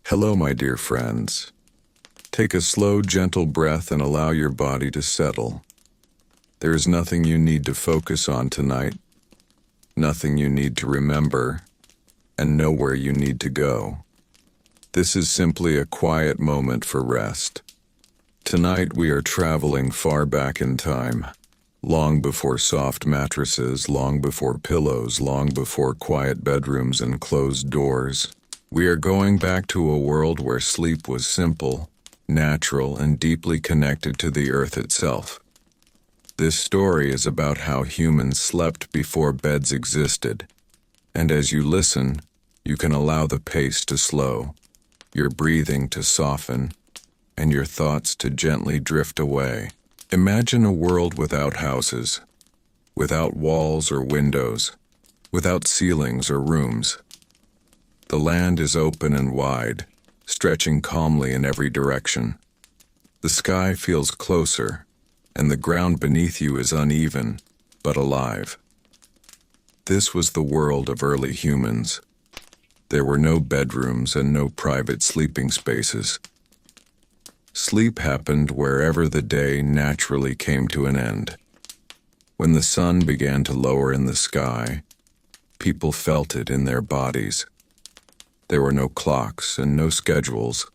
Hello, my dear friends. Take a slow, gentle breath and allow your body to settle. There is nothing you need to focus on tonight, nothing you need to remember, and nowhere you need to go. This is simply a quiet moment for rest. Tonight we are traveling far back in time, long before soft mattresses, long before pillows, long before quiet bedrooms and closed doors. We are going back to a world where sleep was simple, natural, and deeply connected to the earth itself. This story is about how humans slept before beds existed, and as you listen, you can allow the pace to slow, your breathing to soften, and your thoughts to gently drift away. Imagine a world without houses, without walls or windows, without ceilings or rooms. The land is open and wide, stretching calmly in every direction. The sky feels closer, and the ground beneath you is uneven, but alive. This was the world of early humans. There were no bedrooms and no private sleeping spaces. Sleep happened wherever the day naturally came to an end. When the sun began to lower in the sky, people felt it in their bodies. There were no clocks and no schedules,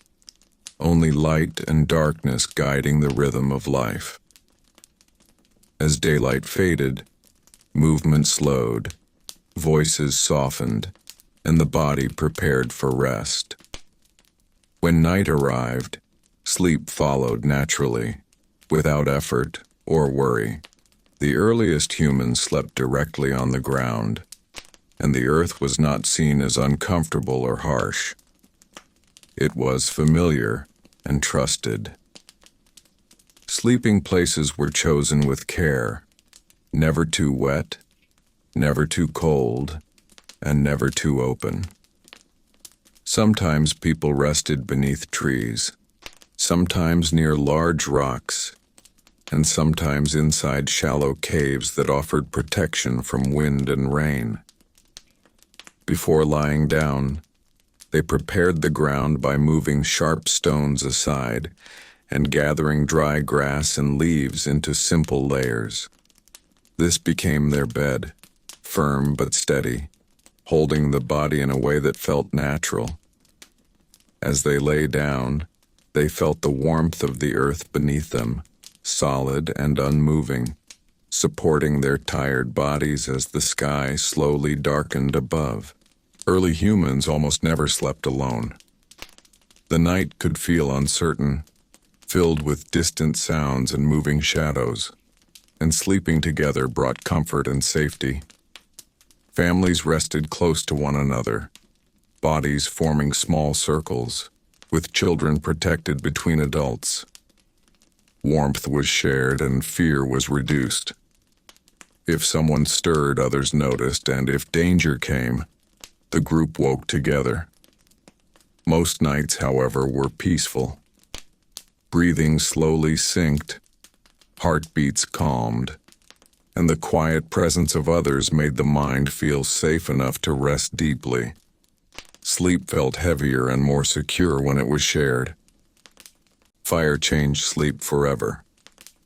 only light and darkness guiding the rhythm of life. As daylight faded, movement slowed, voices softened, and the body prepared for rest. When night arrived, sleep followed naturally, without effort or worry. The earliest humans slept directly on the ground, and the earth was not seen as uncomfortable or harsh. It was familiar and trusted. Sleeping places were chosen with care, never too wet, never too cold, and never too open. Sometimes people rested beneath trees, sometimes near large rocks, and sometimes inside shallow caves that offered protection from wind and rain. Before lying down, they prepared the ground by moving sharp stones aside and gathering dry grass and leaves into simple layers. This became their bed, firm but steady, holding the body in a way that felt natural. As they lay down, they felt the warmth of the earth beneath them, solid and unmoving, supporting their tired bodies as the sky slowly darkened above. Early humans almost never slept alone. The night could feel uncertain, filled with distant sounds and moving shadows, and sleeping together brought comfort and safety. Families rested close to one another, bodies forming small circles, with children protected between adults. Warmth was shared and fear was reduced. If someone stirred, others noticed, and if danger came, the group woke together. Most nights, however, were peaceful. Breathing slowly synced, heartbeats calmed, and the quiet presence of others made the mind feel safe enough to rest deeply. Sleep felt heavier and more secure when it was shared. Fire changed sleep forever.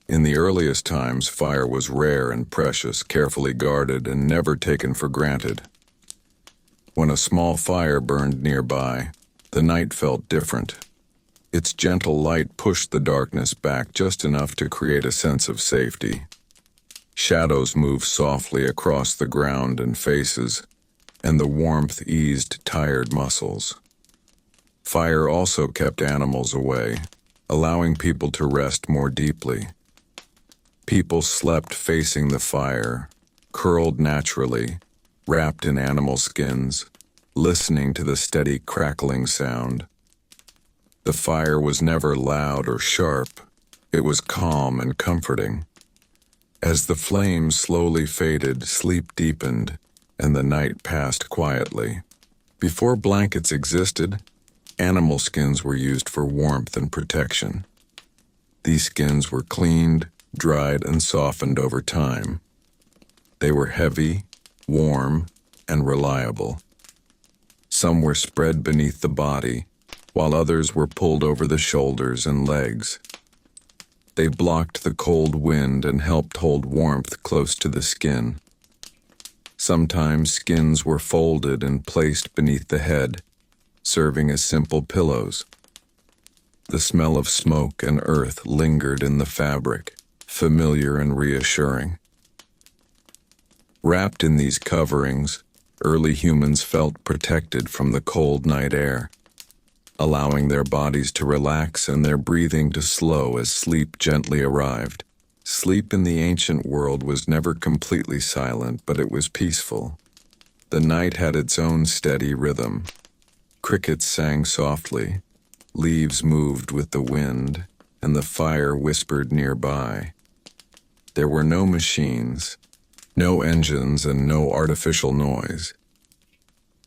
In the earliest times, fire was rare and precious, carefully guarded and never taken for granted. When a small fire burned nearby, the night felt different. Its gentle light pushed the darkness back just enough to create a sense of safety. Shadows moved softly across the ground and faces, and the warmth eased tired muscles. Fire also kept animals away, allowing people to rest more deeply. People slept facing the fire, curled naturally, wrapped in animal skins, listening to the steady crackling sound. The fire was never loud or sharp. It was calm and comforting. As the flames slowly faded, sleep deepened, and the night passed quietly. Before blankets existed, animal skins were used for warmth and protection. These skins were cleaned, dried, and softened over time. They were heavy, warm, and reliable. Some were spread beneath the body, while others were pulled over the shoulders and legs. They blocked the cold wind and helped hold warmth close to the skin. Sometimes skins were folded and placed beneath the head, serving as simple pillows. The smell of smoke and earth lingered in the fabric, familiar and reassuring. Wrapped in these coverings, early humans felt protected from the cold night air, allowing their bodies to relax and their breathing to slow as sleep gently arrived. Sleep in the ancient world was never completely silent, but it was peaceful. The night had its own steady rhythm. Crickets sang softly, leaves moved with the wind, and the fire whispered nearby. There were no machines, no engines, and no artificial noise.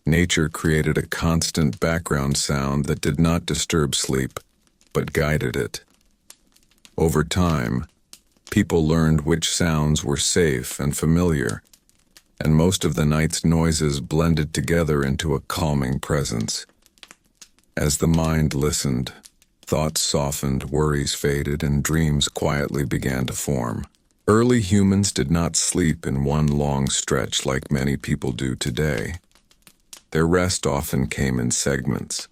Nature created a constant background sound that did not disturb sleep, but guided it. Over time, people learned which sounds were safe and familiar, and most of the night's noises blended together into a calming presence. As the mind listened, thoughts softened, worries faded, and dreams quietly began to form. Early humans did not sleep in one long stretch like many people do today. Their rest often came in segments.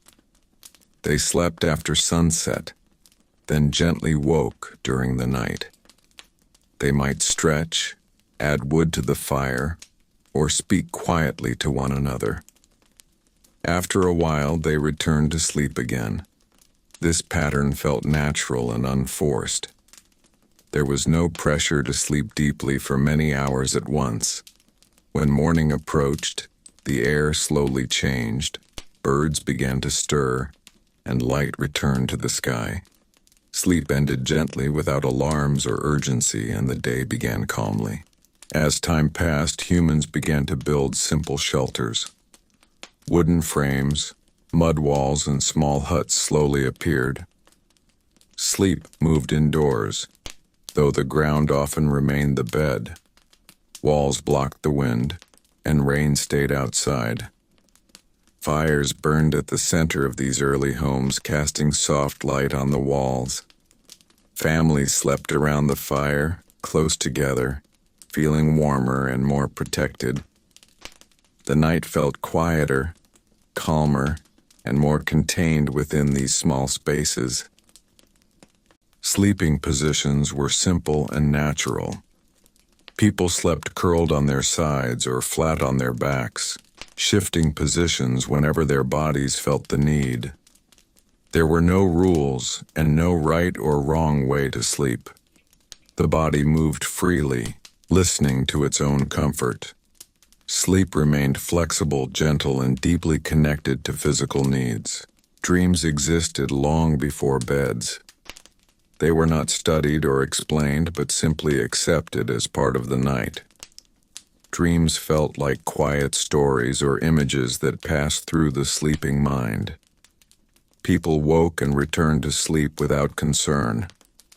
They slept after sunset, then gently woke during the night. They might stretch, add wood to the fire, or speak quietly to one another. After a while, they returned to sleep again. This pattern felt natural and unforced. There was no pressure to sleep deeply for many hours at once. When morning approached, the air slowly changed, birds began to stir, and light returned to the sky. Sleep ended gently without alarms or urgency, and the day began calmly. As time passed, humans began to build simple shelters. Wooden frames, mud walls, and small huts slowly appeared. Sleep moved indoors, though the ground often remained the bed. Walls blocked the wind, and rain stayed outside. Fires burned at the center of these early homes, casting soft light on the walls. Families slept around the fire, close together, feeling warmer and more protected. The night felt quieter, calmer, and more contained within these small spaces. Sleeping positions were simple and natural. People slept curled on their sides or flat on their backs, shifting positions whenever their bodies felt the need. There were no rules and no right or wrong way to sleep. The body moved freely, listening to its own comfort. Sleep remained flexible, gentle, and deeply connected to physical needs. Dreams existed long before beds. They were not studied or explained, but simply accepted as part of the night. Dreams felt like quiet stories or images that passed through the sleeping mind. People woke and returned to sleep without concern,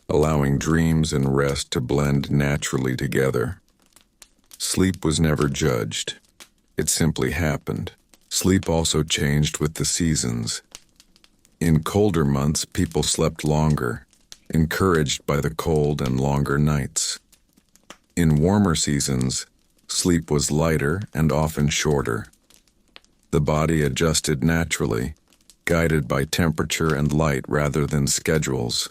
allowing dreams and rest to blend naturally together. Sleep was never judged. It simply happened. Sleep also changed with the seasons. In colder months, people slept longer, encouraged by the cold and longer nights. In warmer seasons, sleep was lighter and often shorter. The body adjusted naturally, guided by temperature and light rather than schedules.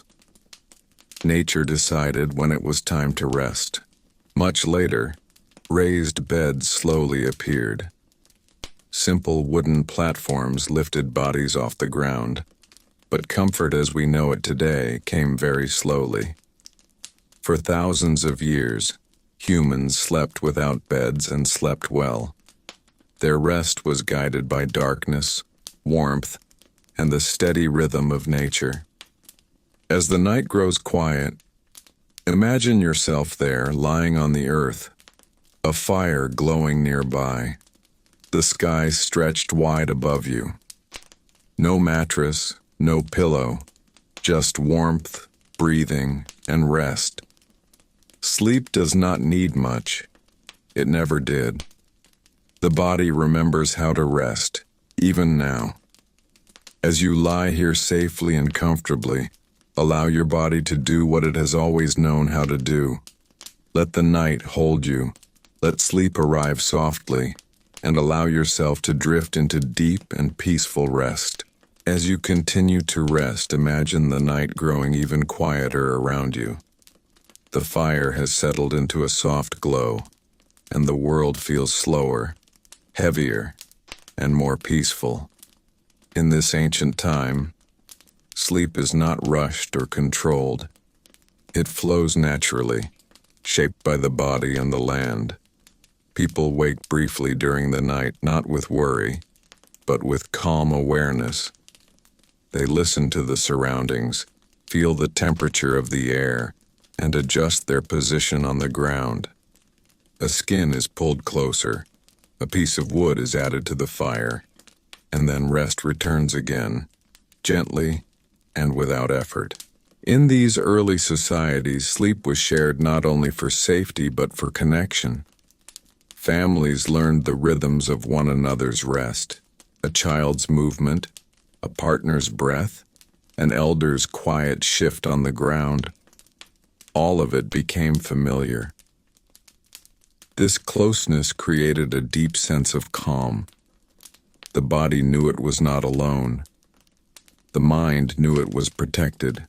Nature decided when it was time to rest. Much later, raised beds slowly appeared. Simple wooden platforms lifted bodies off the ground, but comfort as we know it today came very slowly. For thousands of years, humans slept without beds and slept well. Their rest was guided by darkness, warmth, and the steady rhythm of nature. As the night grows quiet, imagine yourself there lying on the earth, a fire glowing nearby, the sky stretched wide above you. No mattress, no pillow, just warmth, breathing, and rest. Sleep does not need much. It never did. The body remembers how to rest, even now. As you lie here safely and comfortably, allow your body to do what it has always known how to do. Let the night hold you. Let sleep arrive softly, and allow yourself to drift into deep and peaceful rest. As you continue to rest, imagine the night growing even quieter around you. The fire has settled into a soft glow, and the world feels slower, heavier, and more peaceful. In this ancient time, sleep is not rushed or controlled. It flows naturally, shaped by the body and the land. People wake briefly during the night, not with worry, but with calm awareness. They listen to the surroundings, feel the temperature of the air, and adjust their position on the ground. A skin is pulled closer, a piece of wood is added to the fire, and then rest returns again, gently and without effort. In these early societies, sleep was shared not only for safety but for connection. Families learned the rhythms of one another's rest, a child's movement, a partner's breath, an elder's quiet shift on the ground. All of it became familiar. This closeness created a deep sense of calm. The body knew it was not alone. The mind knew it was protected.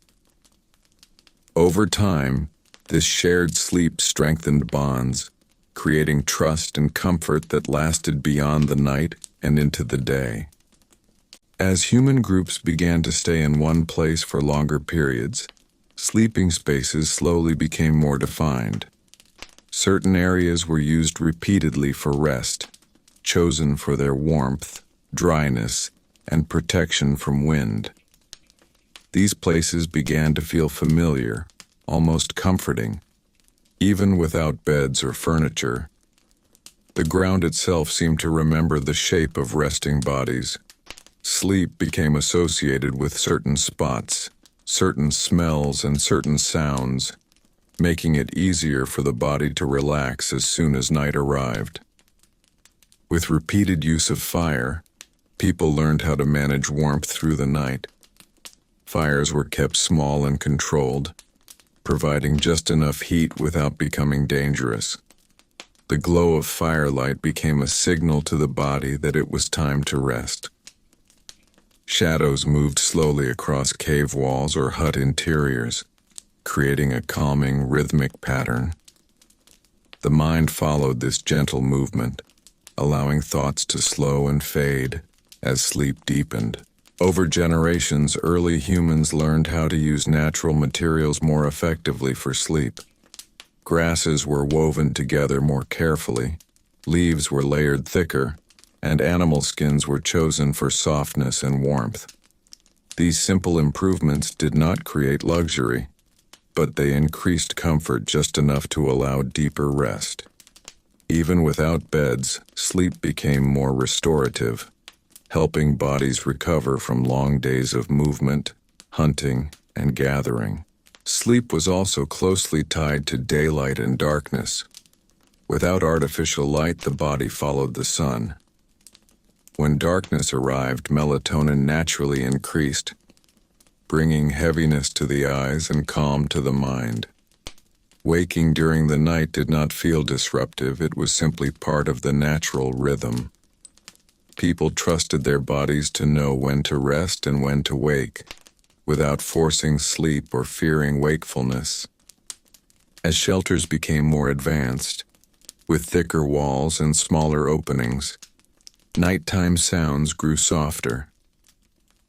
Over time, this shared sleep strengthened bonds, creating trust and comfort that lasted beyond the night and into the day. As human groups began to stay in one place for longer periods, sleeping spaces slowly became more defined. Certain areas were used repeatedly for rest, chosen for their warmth, dryness, and protection from wind. These places began to feel familiar, almost comforting. Even without beds or furniture, the ground itself seemed to remember the shape of resting bodies. Sleep became associated with certain spots, certain smells, and certain sounds, making it easier for the body to relax as soon as night arrived. With repeated use of fire, people learned how to manage warmth through the night. Fires were kept small and controlled, providing just enough heat without becoming dangerous. The glow of firelight became a signal to the body that it was time to rest. Shadows moved slowly across cave walls or hut interiors, creating a calming, rhythmic pattern. The mind followed this gentle movement, allowing thoughts to slow and fade as sleep deepened. Over generations, early humans learned how to use natural materials more effectively for sleep. Grasses were woven together more carefully, leaves were layered thicker, and animal skins were chosen for softness and warmth. These simple improvements did not create luxury, but they increased comfort just enough to allow deeper rest. Even without beds, sleep became more restorative, helping bodies recover from long days of movement, hunting, and gathering. Sleep was also closely tied to daylight and darkness. Without artificial light, the body followed the sun. When darkness arrived, melatonin naturally increased, bringing heaviness to the eyes and calm to the mind. Waking during the night did not feel disruptive, it was simply part of the natural rhythm. People trusted their bodies to know when to rest and when to wake, without forcing sleep or fearing wakefulness. As shelters became more advanced, with thicker walls and smaller openings, nighttime sounds grew softer.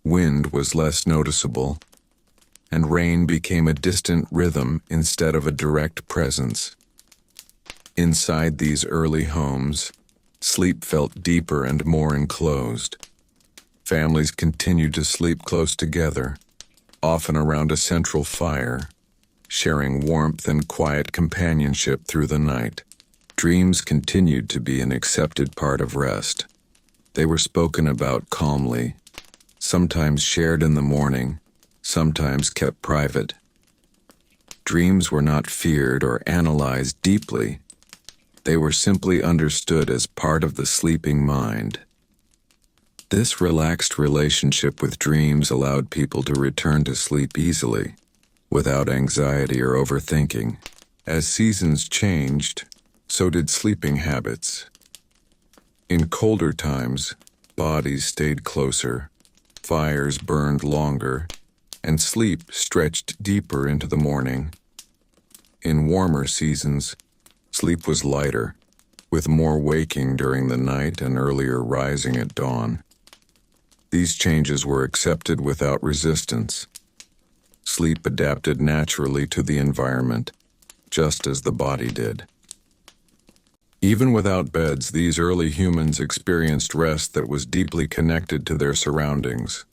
Wind was less noticeable, and rain became a distant rhythm instead of a direct presence. Inside these early homes, sleep felt deeper and more enclosed. Families continued to sleep close together, often around a central fire, sharing warmth and quiet companionship through the night. Dreams continued to be an accepted part of rest. They were spoken about calmly, sometimes shared in the morning, sometimes kept private. Dreams were not feared or analyzed deeply. They were simply understood as part of the sleeping mind. This relaxed relationship with dreams allowed people to return to sleep easily, without anxiety or overthinking. As seasons changed, so did sleeping habits. In colder times, bodies stayed closer, fires burned longer, and sleep stretched deeper into the morning. In warmer seasons, sleep was lighter, with more waking during the night and earlier rising at dawn. These changes were accepted without resistance. Sleep adapted naturally to the environment, just as the body did. Even without beds, these early humans experienced rest that was deeply connected to their surroundings.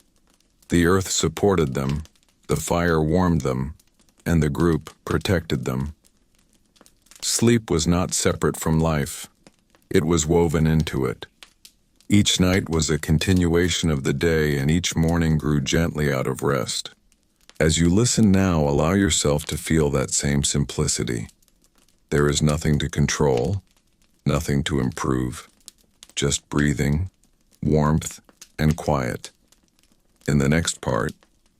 The earth supported them, the fire warmed them, and the group protected them. Sleep was not separate from life. It was woven into it. Each night was a continuation of the day, and each morning grew gently out of rest. As you listen now, allow yourself to feel that same simplicity. There is nothing to control, nothing to improve, just breathing, warmth, and quiet. In the next part,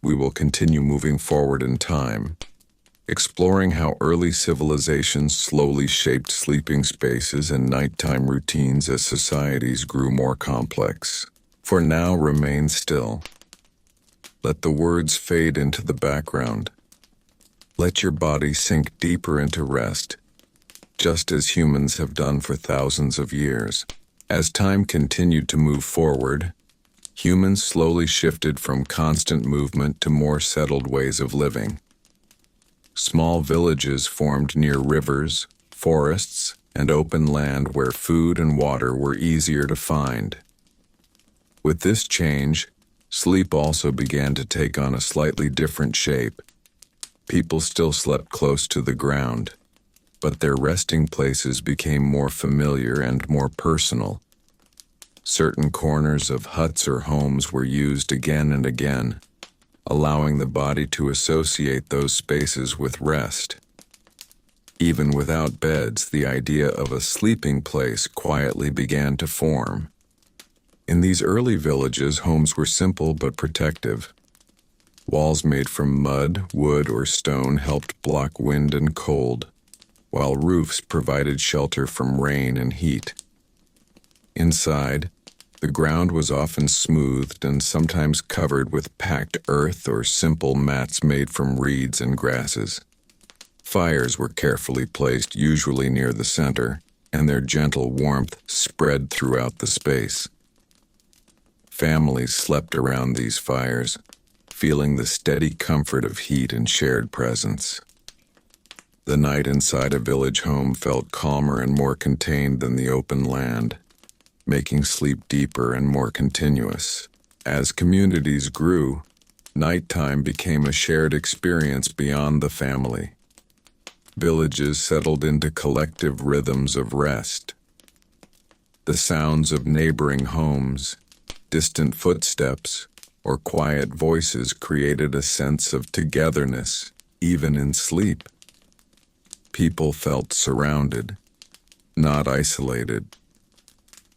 we will continue moving forward in time, exploring how early civilizations slowly shaped sleeping spaces and nighttime routines as societies grew more complex. For now, remain still. Let the words fade into the background. Let your body sink deeper into rest, just as humans have done for thousands of years. As time continued to move forward, humans slowly shifted from constant movement to more settled ways of living. Small villages formed near rivers, forests, and open land where food and water were easier to find. With this change, sleep also began to take on a slightly different shape. People still slept close to the ground, but their resting places became more familiar and more personal. Certain corners of huts or homes were used again and again, allowing the body to associate those spaces with rest. Even without beds, the idea of a sleeping place quietly began to form. In these early villages, homes were simple but protective. Walls made from mud, wood, or stone helped block wind and cold, while roofs provided shelter from rain and heat. Inside, the ground was often smoothed and sometimes covered with packed earth or simple mats made from reeds and grasses. Fires were carefully placed, usually near the center, and their gentle warmth spread throughout the space. Families slept around these fires, feeling the steady comfort of heat and shared presence. The night inside a village home felt calmer and more contained than the open land, making sleep deeper and more continuous. As communities grew, nighttime became a shared experience beyond the family. Villages settled into collective rhythms of rest. The sounds of neighboring homes, distant footsteps, or quiet voices created a sense of togetherness, even in sleep. People felt surrounded, not isolated.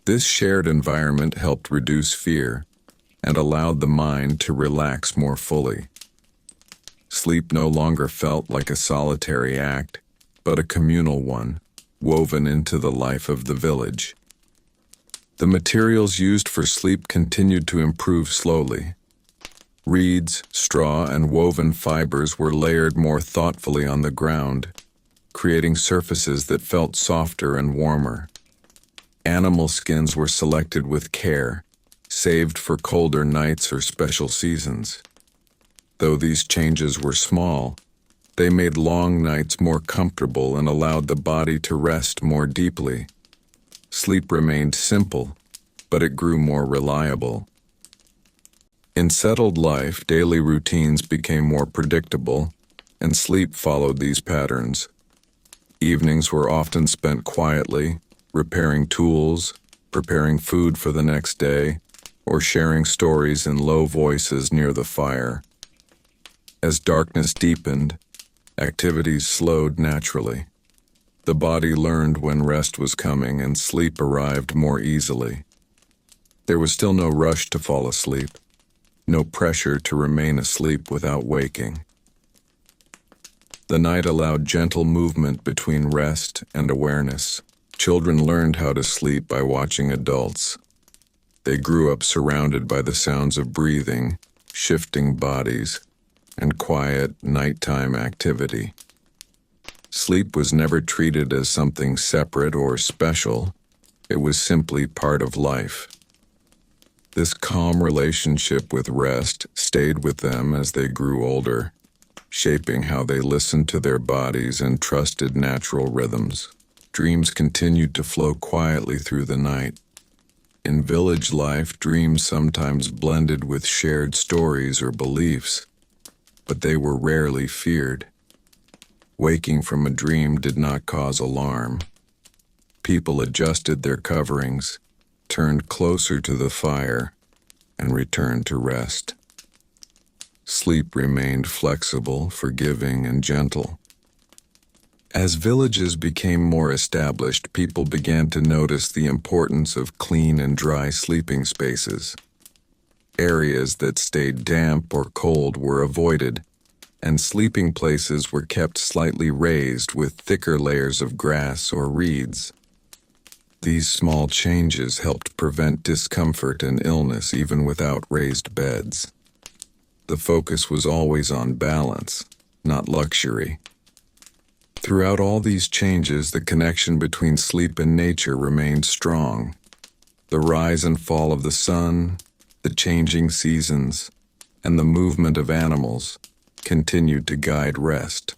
This shared environment helped reduce fear and allowed the mind to relax more fully. Sleep no longer felt like a solitary act, but a communal one, woven into the life of the village. The materials used for sleep continued to improve slowly. Reeds, straw, and woven fibers were layered more thoughtfully on the ground, creating surfaces that felt softer and warmer. Animal skins were selected with care, saved for colder nights or special seasons. Though these changes were small, they made long nights more comfortable and allowed the body to rest more deeply. Sleep remained simple, but it grew more reliable. In settled life, daily routines became more predictable, and sleep followed these patterns. Evenings were often spent quietly, repairing tools, preparing food for the next day, or sharing stories in low voices near the fire. As darkness deepened, activities slowed naturally. The body learned when rest was coming and sleep arrived more easily. There was still no rush to fall asleep, no pressure to remain asleep without waking. The night allowed gentle movement between rest and awareness. Children learned how to sleep by watching adults. They grew up surrounded by the sounds of breathing, shifting bodies, and quiet nighttime activity. Sleep was never treated as something separate or special. It was simply part of life. This calm relationship with rest stayed with them as they grew older, shaping how they listened to their bodies and trusted natural rhythms. Dreams continued to flow quietly through the night. In village life, dreams sometimes blended with shared stories or beliefs, but they were rarely feared. Waking from a dream did not cause alarm. People adjusted their coverings, turned closer to the fire, and returned to rest. Sleep remained flexible, forgiving, and gentle. As villages became more established, people began to notice the importance of clean and dry sleeping spaces. Areas that stayed damp or cold were avoided, and sleeping places were kept slightly raised with thicker layers of grass or reeds. These small changes helped prevent discomfort and illness even without raised beds. The focus was always on balance, not luxury. Throughout all these changes, the connection between sleep and nature remained strong. The rise and fall of the sun, the changing seasons, and the movement of animals continued to guide rest.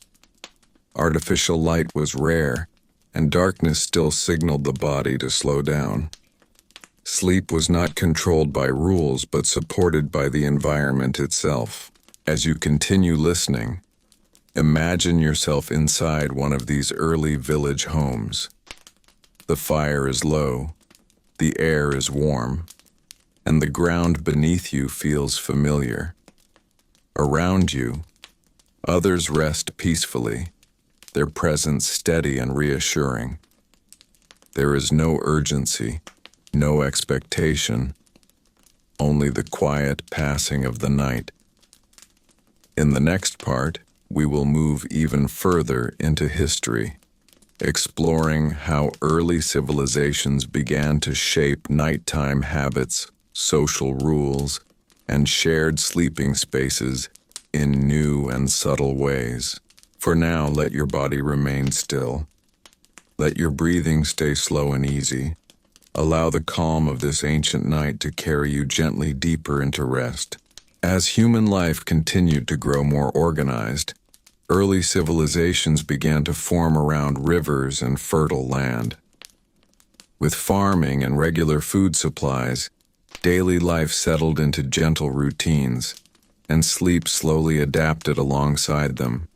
Artificial light was rare, and darkness still signaled the body to slow down. Sleep was not controlled by rules but supported by the environment itself. As you continue listening, imagine yourself inside one of these early village homes. The fire is low, the air is warm, and the ground beneath you feels familiar. Around you, others rest peacefully, their presence steady and reassuring. There is no urgency, no expectation, only the quiet passing of the night. In the next part, we will move even further into history, exploring how early civilizations began to shape nighttime habits, social rules, and shared sleeping spaces in new and subtle ways. For now, let your body remain still. Let your breathing stay slow and easy. Allow the calm of this ancient night to carry you gently deeper into rest. As human life continued to grow more organized, early civilizations began to form around rivers and fertile land. With farming and regular food supplies, daily life settled into gentle routines, and sleep slowly adapted alongside them.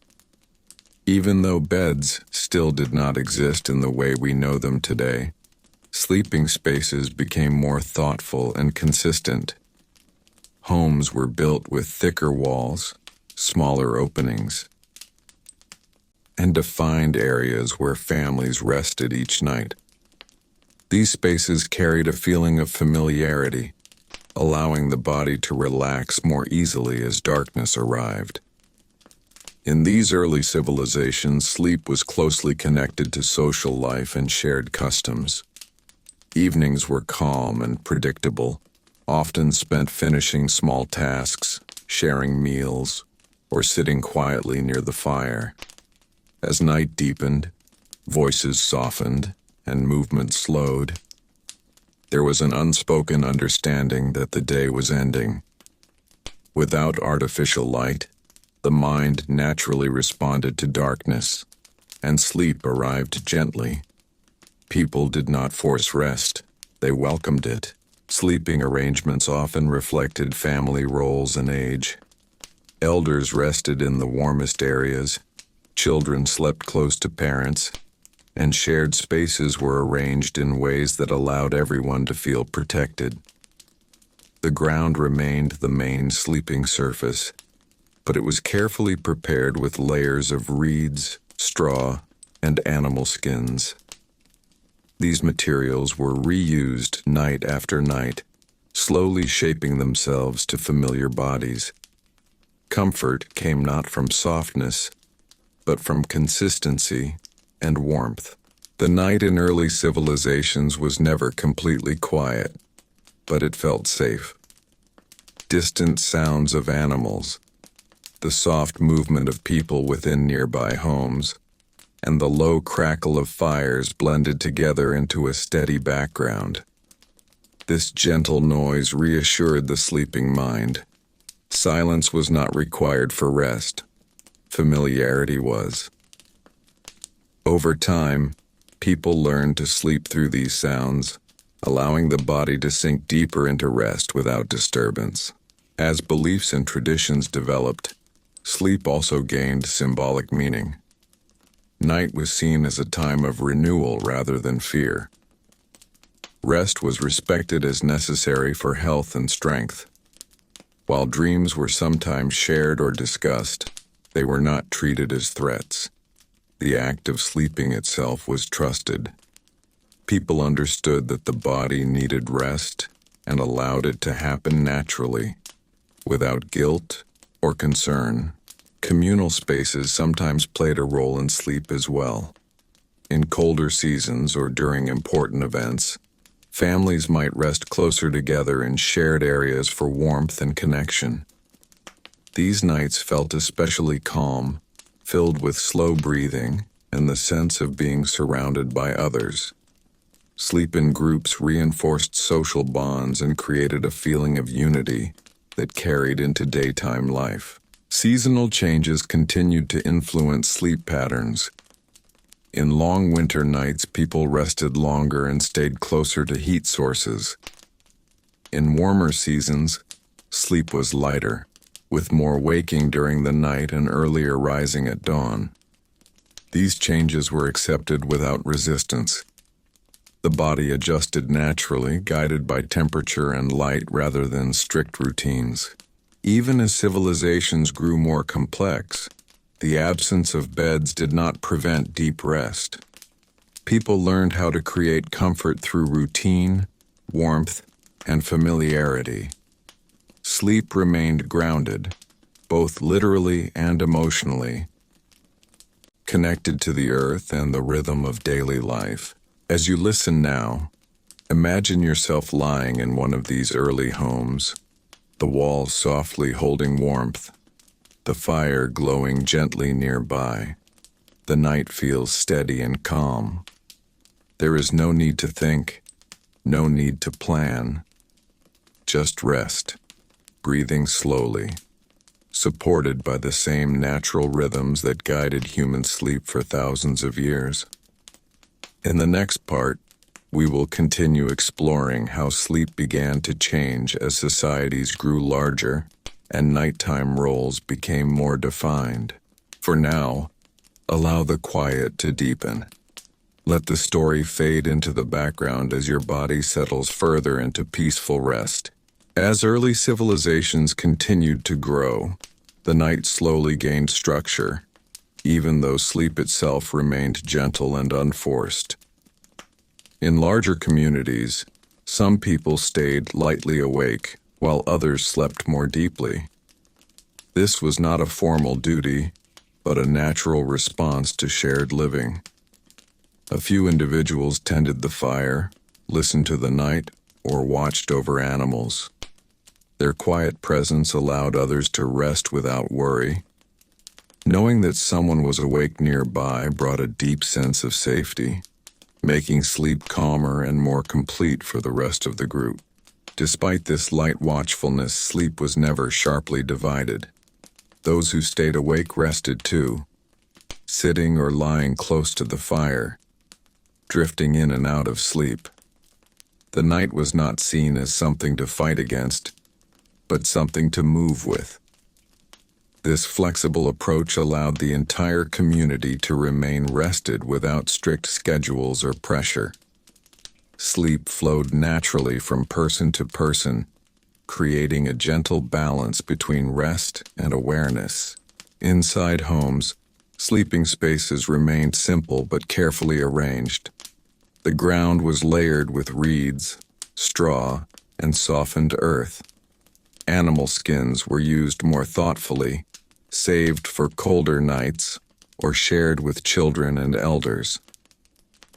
Even though beds still did not exist in the way we know them today, sleeping spaces became more thoughtful and consistent. Homes were built with thicker walls, smaller openings, and defined areas where families rested each night. These spaces carried a feeling of familiarity, allowing the body to relax more easily as darkness arrived. In these early civilizations, sleep was closely connected to social life and shared customs. Evenings were calm and predictable, often spent finishing small tasks, sharing meals, or sitting quietly near the fire. As night deepened, voices softened, and movement slowed. There was an unspoken understanding that the day was ending. Without artificial light, the mind naturally responded to darkness, and sleep arrived gently. People did not force rest, they welcomed it. Sleeping arrangements often reflected family roles and age. Elders rested in the warmest areas, children slept close to parents, and shared spaces were arranged in ways that allowed everyone to feel protected. The ground remained the main sleeping surface, but it was carefully prepared with layers of reeds, straw, and animal skins. These materials were reused night after night, slowly shaping themselves to familiar bodies. Comfort came not from softness, but from consistency and warmth. The night in early civilizations was never completely quiet, but it felt safe. Distant sounds of animals, the soft movement of people within nearby homes, and the low crackle of fires blended together into a steady background. This gentle noise reassured the sleeping mind. Silence was not required for rest. Familiarity was. Over time, people learned to sleep through these sounds, allowing the body to sink deeper into rest without disturbance. As beliefs and traditions developed, sleep also gained symbolic meaning. Night was seen as a time of renewal rather than fear. Rest was respected as necessary for health and strength. While dreams were sometimes shared or discussed, they were not treated as threats. The act of sleeping itself was trusted. People understood that the body needed rest and allowed it to happen naturally, without guilt or concern. Communal spaces sometimes played a role in sleep as well. In colder seasons or during important events, families might rest closer together in shared areas for warmth and connection. These nights felt especially calm, filled with slow breathing and the sense of being surrounded by others. Sleep in groups reinforced social bonds and created a feeling of unity that carried into daytime life. Seasonal changes continued to influence sleep patterns. In long winter nights, people rested longer and stayed closer to heat sources. In warmer seasons, sleep was lighter, with more waking during the night and earlier rising at dawn. These changes were accepted without resistance. The body adjusted naturally, guided by temperature and light rather than strict routines. Even as civilizations grew more complex, the absence of beds did not prevent deep rest. People learned how to create comfort through routine, warmth, and familiarity. Sleep remained grounded, both literally and emotionally, connected to the earth and the rhythm of daily life. As you listen now, imagine yourself lying in one of these early homes, the walls softly holding warmth, the fire glowing gently nearby. The night feels steady and calm. There is no need to think, no need to plan. Just rest, breathing slowly, supported by the same natural rhythms that guided human sleep for thousands of years. In the next part, we will continue exploring how sleep began to change as societies grew larger and nighttime roles became more defined. For now, allow the quiet to deepen. Let the story fade into the background as your body settles further into peaceful rest. As early civilizations continued to grow, the night slowly gained structure, even though sleep itself remained gentle and unforced. In larger communities, some people stayed lightly awake, while others slept more deeply. This was not a formal duty, but a natural response to shared living. A few individuals tended the fire, listened to the night, or watched over animals. Their quiet presence allowed others to rest without worry. Knowing that someone was awake nearby brought a deep sense of safety, making sleep calmer and more complete for the rest of the group. Despite this light watchfulness, sleep was never sharply divided. Those who stayed awake rested too, sitting or lying close to the fire, drifting in and out of sleep. The night was not seen as something to fight against, but something to move with. This flexible approach allowed the entire community to remain rested without strict schedules or pressure. Sleep flowed naturally from person to person, creating a gentle balance between rest and awareness. Inside homes, sleeping spaces remained simple but carefully arranged. The ground was layered with reeds, straw, and softened earth. Animal skins were used more thoughtfully, saved for colder nights, or shared with children and elders.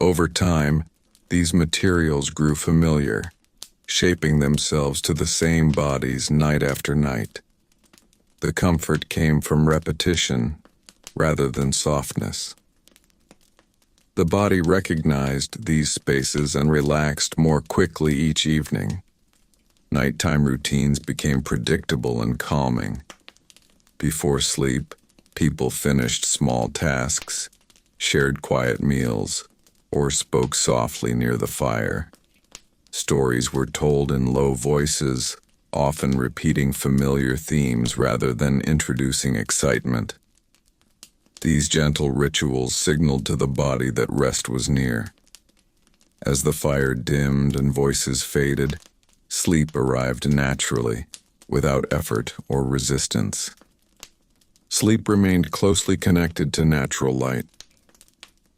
Over time, these materials grew familiar, shaping themselves to the same bodies night after night. The comfort came from repetition rather than softness. The body recognized these spaces and relaxed more quickly each evening. Nighttime routines became predictable and calming. Before sleep, people finished small tasks, shared quiet meals, or spoke softly near the fire. Stories were told in low voices, often repeating familiar themes rather than introducing excitement. These gentle rituals signaled to the body that rest was near. As the fire dimmed and voices faded, sleep arrived naturally, without effort or resistance. Sleep remained closely connected to natural light.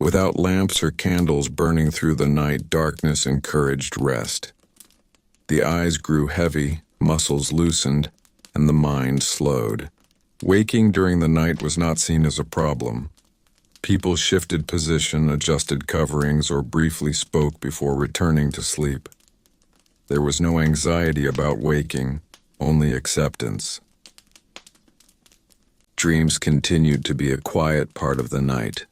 Without lamps or candles burning through the night, darkness encouraged rest. The eyes grew heavy, muscles loosened, and the mind slowed. Waking during the night was not seen as a problem. People shifted position, adjusted coverings, or briefly spoke before returning to sleep. There was no anxiety about waking, only acceptance. Dreams continued to be a quiet part of the night.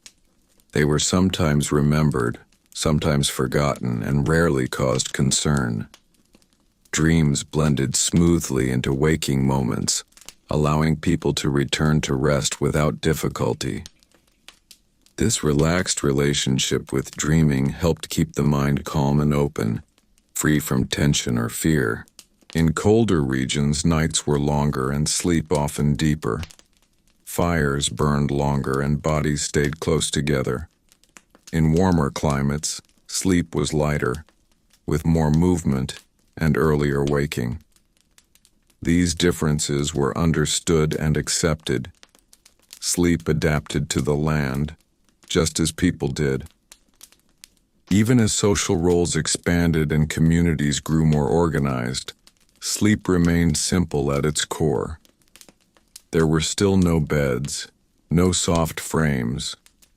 They were sometimes remembered, sometimes forgotten, and rarely caused concern. Dreams blended smoothly into waking moments, allowing people to return to rest without difficulty. This relaxed relationship with dreaming helped keep the mind calm and open, free from tension or fear. In colder regions, nights were longer and sleep often deeper. Fires burned longer and bodies stayed close together. In warmer climates, sleep was lighter, with more movement and earlier waking. These differences were understood and accepted. Sleep adapted to the land, just as people did. Even as social roles expanded and communities grew more organized, sleep remained simple at its core. There were still no beds, no soft frames,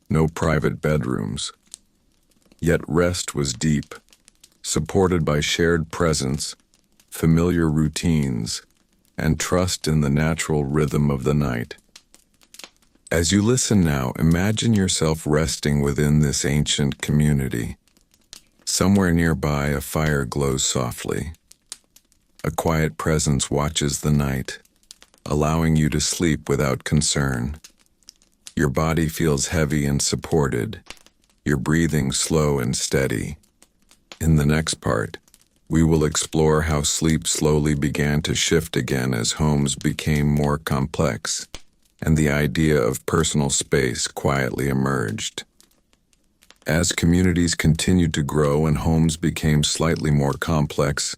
no private bedrooms. Yet rest was deep, supported by shared presence, familiar routines, and trust in the natural rhythm of the night. As you listen now, imagine yourself resting within this ancient community. Somewhere nearby, a fire glows softly. A quiet presence watches the night, allowing you to sleep without concern. Your body feels heavy and supported, your breathing slow and steady. In the next part, we will explore how sleep slowly began to shift again as homes became more complex, and the idea of personal space quietly emerged. As communities continued to grow and homes became slightly more complex,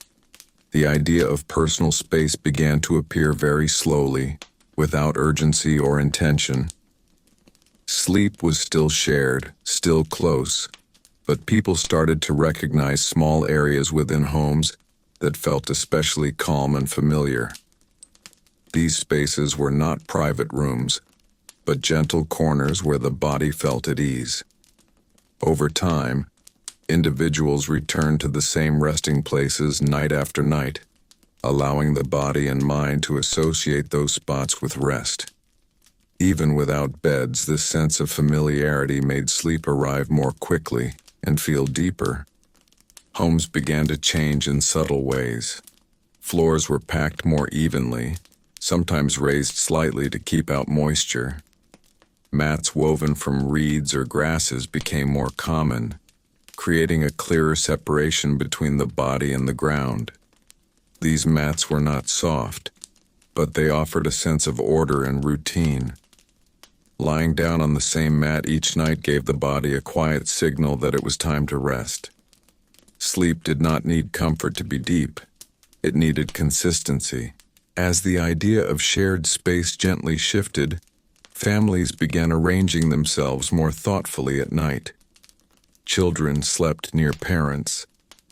the idea of personal space began to appear very slowly, without urgency or intention. Sleep was still shared, still close, but people started to recognize small areas within homes that felt especially calm and familiar. These spaces were not private rooms, but gentle corners where the body felt at ease. Over time, individuals returned to the same resting places night after night, allowing the body and mind to associate those spots with rest. Even without beds, this sense of familiarity made sleep arrive more quickly and feel deeper. Homes began to change in subtle ways. Floors were packed more evenly, sometimes raised slightly to keep out moisture. Mats woven from reeds or grasses became more common, creating a clearer separation between the body and the ground. These mats were not soft, but they offered a sense of order and routine. Lying down on the same mat each night gave the body a quiet signal that it was time to rest. Sleep did not need comfort to be deep. It needed consistency. As the idea of shared space gently shifted, families began arranging themselves more thoughtfully at night. Children slept near parents,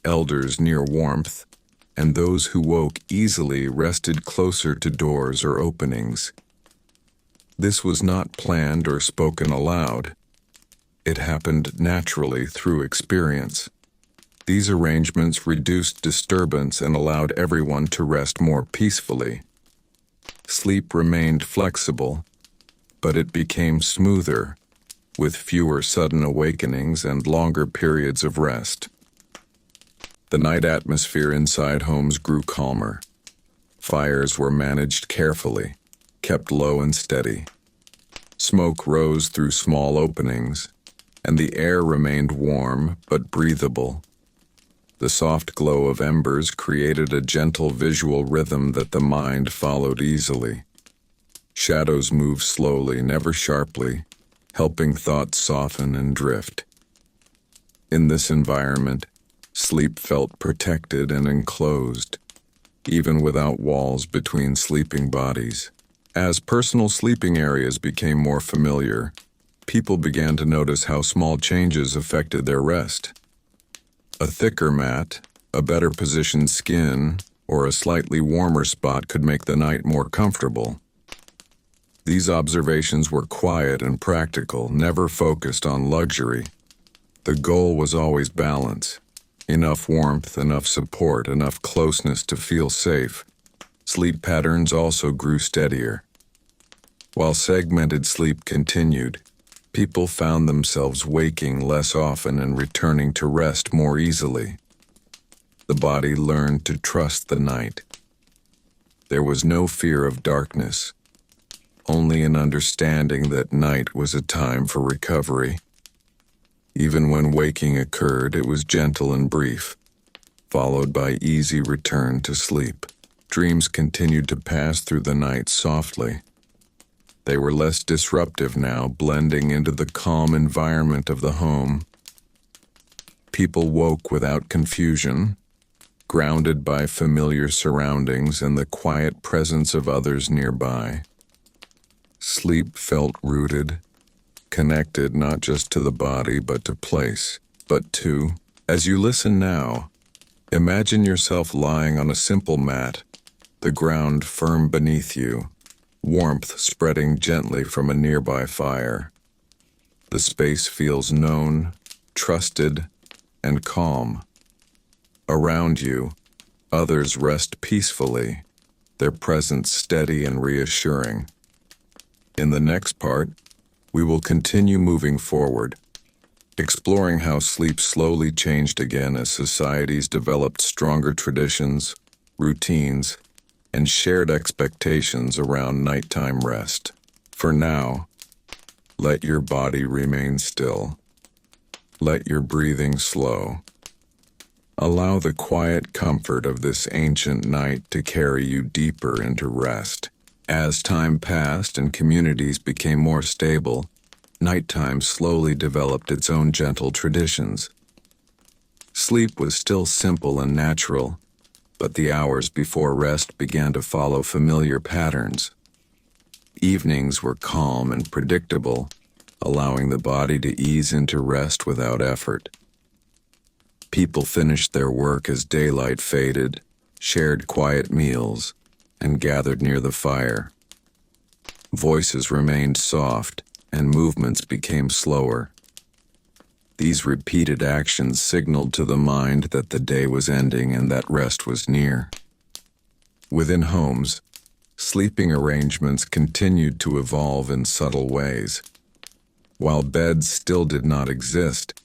elders near warmth, and those who woke easily rested closer to doors or openings. This was not planned or spoken aloud. It happened naturally through experience. These arrangements reduced disturbance and allowed everyone to rest more peacefully. Sleep remained flexible, but it became smoother, with fewer sudden awakenings and longer periods of rest. The night atmosphere inside homes grew calmer. Fires were managed carefully, kept low and steady. Smoke rose through small openings, and the air remained warm but breathable. The soft glow of embers created a gentle visual rhythm that the mind followed easily. Shadows moved slowly, never sharply, helping thoughts soften and drift. In this environment, sleep felt protected and enclosed, even without walls between sleeping bodies. As personal sleeping areas became more familiar, people began to notice how small changes affected their rest. A thicker mat, a better positioned skin, or a slightly warmer spot could make the night more comfortable. These observations were quiet and practical, never focused on luxury. The goal was always balance. Enough warmth, enough support, enough closeness to feel safe. Sleep patterns also grew steadier. While segmented sleep continued, people found themselves waking less often and returning to rest more easily. The body learned to trust the night. There was no fear of darkness, only an understanding that night was a time for recovery. Even when waking occurred, it was gentle and brief, followed by easy return to sleep. Dreams continued to pass through the night softly. They were less disruptive now, blending into the calm environment of the home. People woke without confusion, grounded by familiar surroundings and the quiet presence of others nearby. Sleep felt rooted, connected not just to the body but to place, but to. As you listen now, imagine yourself lying on a simple mat, the ground firm beneath you, warmth spreading gently from a nearby fire. The space feels known, trusted, and calm. Around you, others rest peacefully, their presence steady and reassuring. In the next part, we will continue moving forward, exploring how sleep slowly changed again as societies developed stronger traditions, routines, and shared expectations around nighttime rest. For now, let your body remain still. Let your breathing slow. Allow the quiet comfort of this ancient night to carry you deeper into rest. As time passed and communities became more stable, nighttime slowly developed its own gentle traditions. Sleep was still simple and natural, but the hours before rest began to follow familiar patterns. Evenings were calm and predictable, allowing the body to ease into rest without effort. People finished their work as daylight faded, shared quiet meals, and gathered near the fire. Voices remained soft, and movements became slower. These repeated actions signaled to the mind that the day was ending and that rest was near. Within homes, sleeping arrangements continued to evolve in subtle ways. While beds still did not exist,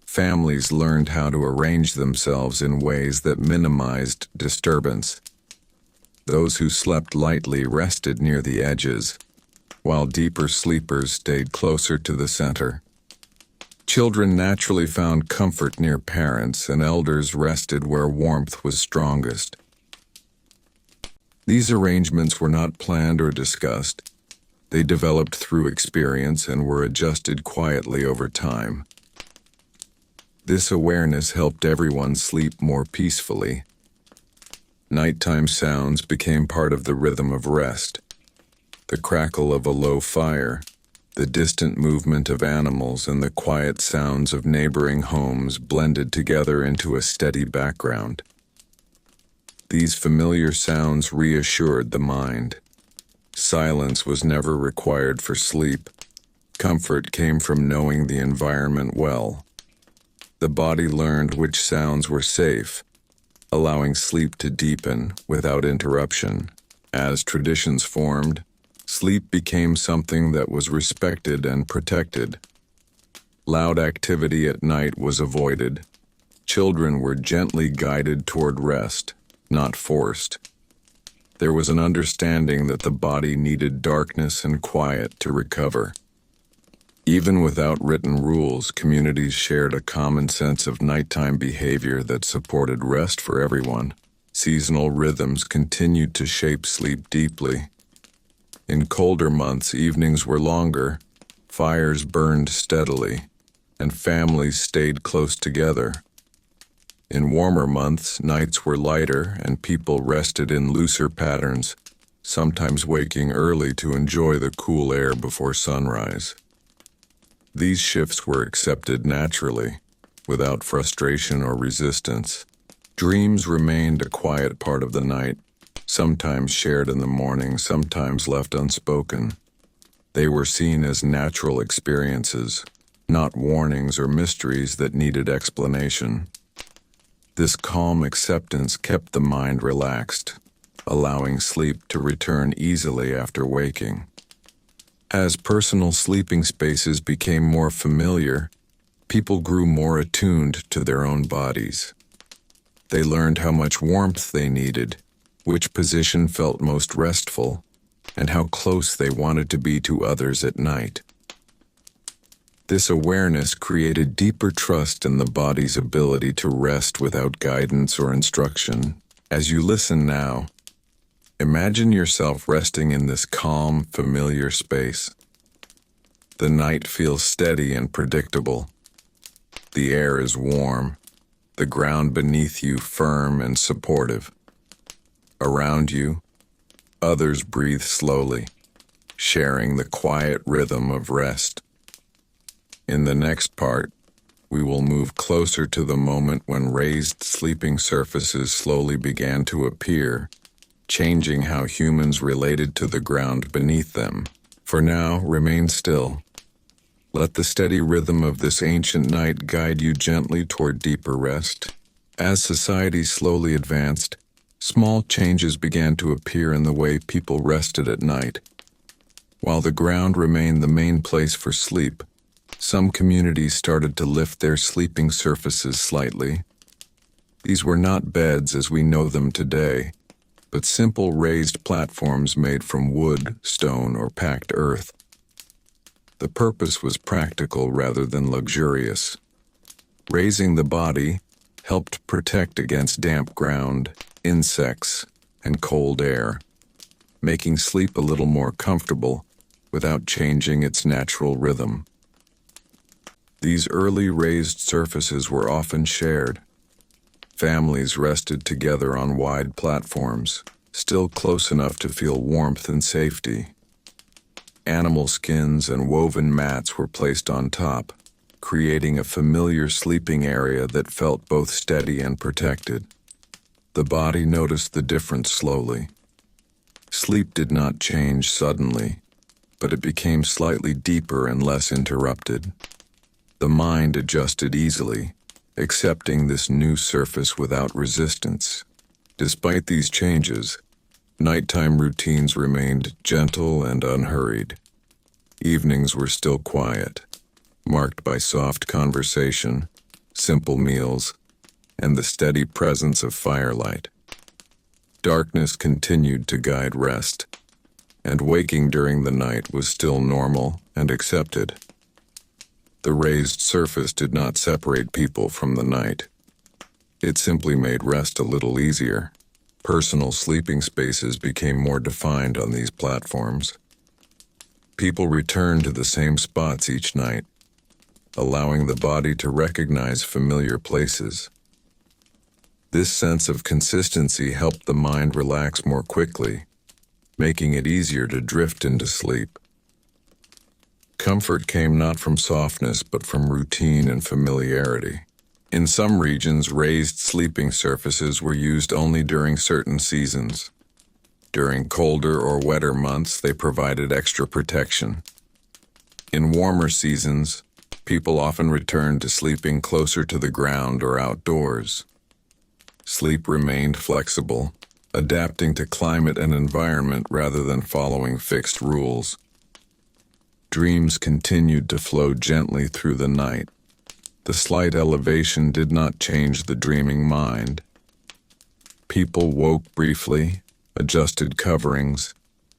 families learned how to arrange themselves in ways that minimized disturbance. Those who slept lightly rested near the edges, while deeper sleepers stayed closer to the center. Children naturally found comfort near parents, and elders rested where warmth was strongest. These arrangements were not planned or discussed. They developed through experience and were adjusted quietly over time. This awareness helped everyone sleep more peacefully. Nighttime sounds became part of the rhythm of rest. The crackle of a low fire, the distant movement of animals, and the quiet sounds of neighboring homes blended together into a steady background. These familiar sounds reassured the mind. Silence was never required for sleep. Comfort came from knowing the environment well. The body learned which sounds were safe, allowing sleep to deepen without interruption. As traditions formed, sleep became something that was respected and protected. Loud activity at night was avoided. Children were gently guided toward rest, not forced. There was an understanding that the body needed darkness and quiet to recover. Even without written rules, communities shared a common sense of nighttime behavior that supported rest for everyone. Seasonal rhythms continued to shape sleep deeply. In colder months, evenings were longer, fires burned steadily, and families stayed close together. In warmer months, nights were lighter and people rested in looser patterns, sometimes waking early to enjoy the cool air before sunrise. These shifts were accepted naturally, without frustration or resistance. Dreams remained a quiet part of the night, sometimes shared in the morning, sometimes left unspoken. They were seen as natural experiences, not warnings or mysteries that needed explanation. This calm acceptance kept the mind relaxed, allowing sleep to return easily after waking. As personal sleeping spaces became more familiar, people grew more attuned to their own bodies. They learned how much warmth they needed, which position felt most restful, and how close they wanted to be to others at night. This awareness created deeper trust in the body's ability to rest without guidance or instruction. As you listen now, imagine yourself resting in this calm, familiar space. The night feels steady and predictable. The air is warm, the ground beneath you firm and supportive. Around you, others breathe slowly, sharing the quiet rhythm of rest. In the next part, we will move closer to the moment when raised sleeping surfaces slowly began to appear, changing how humans related to the ground beneath them. For now, remain still. Let the steady rhythm of this ancient night guide you gently toward deeper rest. As society slowly advanced, small changes began to appear in the way people rested at night. While the ground remained the main place for sleep, some communities started to lift their sleeping surfaces slightly. These were not beds as we know them today, but simple raised platforms made from wood, stone, or packed earth. The purpose was practical rather than luxurious. Raising the body helped protect against damp ground, insects, and cold air, making sleep a little more comfortable without changing its natural rhythm. These early raised surfaces were often shared. Families rested together on wide platforms, still close enough to feel warmth and safety. Animal skins and woven mats were placed on top, creating a familiar sleeping area that felt both steady and protected. The body noticed the difference slowly. Sleep did not change suddenly, but it became slightly deeper and less interrupted. The mind adjusted easily, accepting this new surface without resistance. Despite these changes, nighttime routines remained gentle and unhurried. Evenings were still quiet, marked by soft conversation, simple meals, and the steady presence of firelight. Darkness continued to guide rest, and waking during the night was still normal and accepted. The raised surface did not separate people from the night. It simply made rest a little easier. Personal sleeping spaces became more defined on these platforms. People returned to the same spots each night, allowing the body to recognize familiar places. This sense of consistency helped the mind relax more quickly, making it easier to drift into sleep. Comfort came not from softness but from routine and familiarity. In some regions, raised sleeping surfaces were used only during certain seasons. During colder or wetter months, they provided extra protection. In warmer seasons, people often returned to sleeping closer to the ground or outdoors. Sleep remained flexible, adapting to climate and environment rather than following fixed rules. Dreams continued to flow gently through the night. The slight elevation did not change the dreaming mind. People woke briefly, adjusted coverings,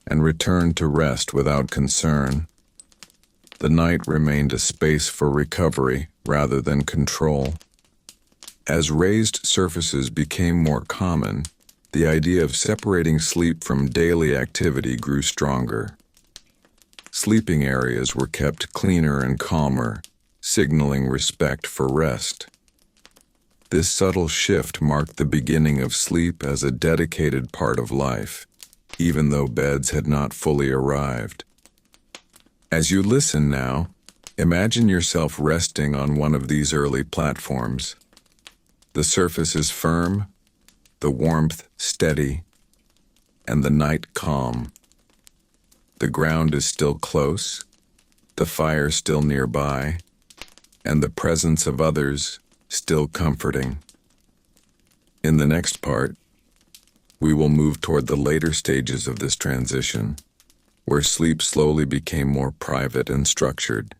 and returned to rest without concern. The night remained a space for recovery rather than control. As raised surfaces became more common, the idea of separating sleep from daily activity grew stronger. Sleeping areas were kept cleaner and calmer, signaling respect for rest. This subtle shift marked the beginning of sleep as a dedicated part of life, even though beds had not fully arrived. As you listen now, imagine yourself resting on one of these early platforms. The surface is firm, the warmth steady, and the night calm. The ground is still close, the fire still nearby, and the presence of others still comforting. In the next part, we will move toward the later stages of this transition, where sleep slowly became more private and structured,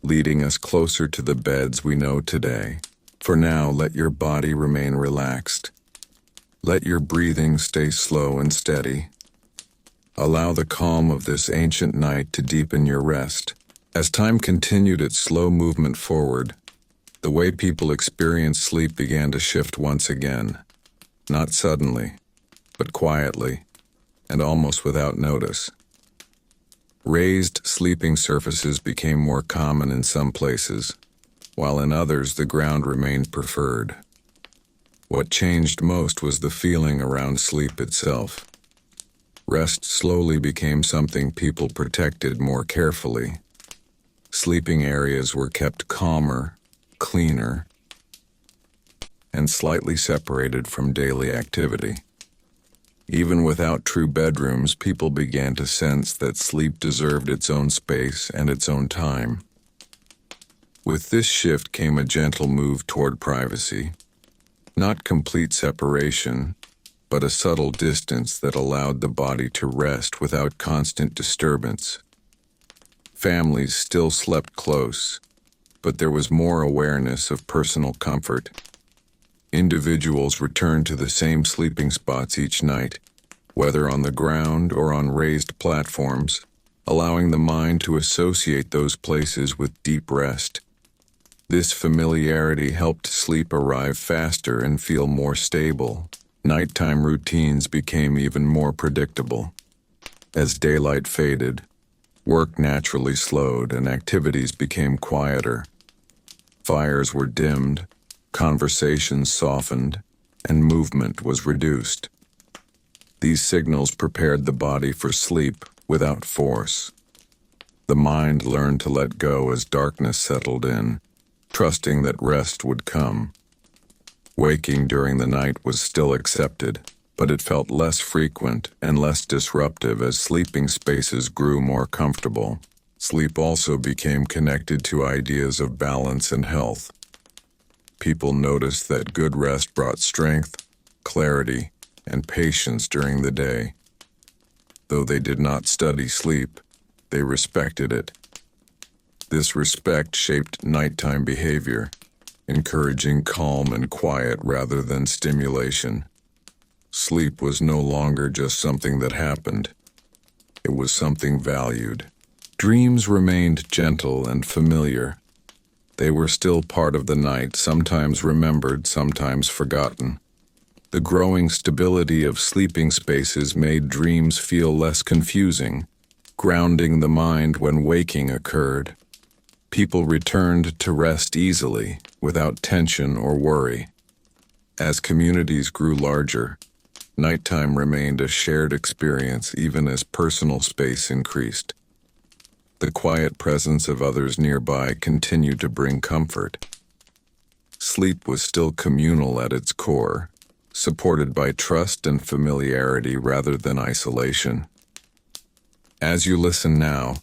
leading us closer to the beds we know today. For now, let your body remain relaxed. Let your breathing stay slow and steady. Allow the calm of this ancient night to deepen your rest. As time continued its slow movement forward, the way people experienced sleep began to shift once again, not suddenly, but quietly, and almost without notice. Raised sleeping surfaces became more common in some places, while in others the ground remained preferred. What changed most was the feeling around sleep itself. Rest slowly became something people protected more carefully. Sleeping areas were kept calmer, cleaner, and slightly separated from daily activity. Even without true bedrooms, people began to sense that sleep deserved its own space and its own time. With this shift came a gentle move toward privacy. Not complete separation, but a subtle distance that allowed the body to rest without constant disturbance. Families still slept close, but there was more awareness of personal comfort. Individuals returned to the same sleeping spots each night, whether on the ground or on raised platforms, allowing the mind to associate those places with deep rest. This familiarity helped sleep arrive faster and feel more stable. Nighttime routines became even more predictable. As daylight faded, work naturally slowed and activities became quieter. Fires were dimmed, conversations softened, and movement was reduced. These signals prepared the body for sleep without force. The mind learned to let go as darkness settled in, trusting that rest would come. Waking during the night was still accepted, but it felt less frequent and less disruptive as sleeping spaces grew more comfortable. Sleep also became connected to ideas of balance and health. People noticed that good rest brought strength, clarity, and patience during the day. Though they did not study sleep, they respected it. This respect shaped nighttime behavior, encouraging calm and quiet rather than stimulation. Sleep was no longer just something that happened. It was something valued. Dreams remained gentle and familiar. They were still part of the night, sometimes remembered, sometimes forgotten. The growing stability of sleeping spaces made dreams feel less confusing, grounding the mind when waking occurred. People returned to rest easily, without tension or worry. As communities grew larger, nighttime remained a shared experience even as personal space increased. The quiet presence of others nearby continued to bring comfort. sleep was still communal at its core, supported by trust and familiarity rather than isolation. As you listen now,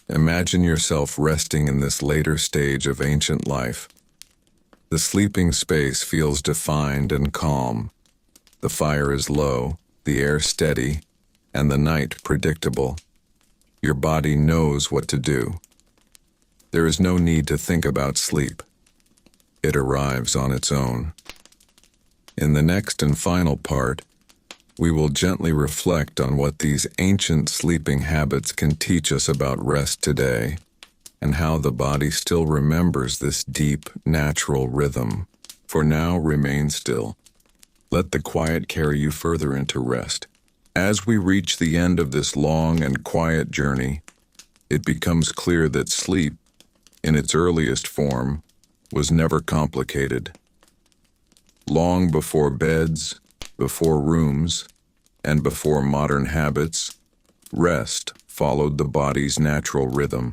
imagine yourself resting in this later stage of ancient life. The sleeping space feels defined and calm. The fire is low, the air steady, and the night predictable. Your body knows what to do. There is no need to think about sleep. It arrives on its own. In the next and final part, we will gently reflect on what these ancient sleeping habits can teach us about rest today, and how the body still remembers this deep, natural rhythm. For now, remain still. Let the quiet carry you further into rest. As we reach the end of this long and quiet journey, it becomes clear that sleep, in its earliest form, was never complicated. Long before beds, before rooms, and before modern habits, rest followed the body's natural rhythm.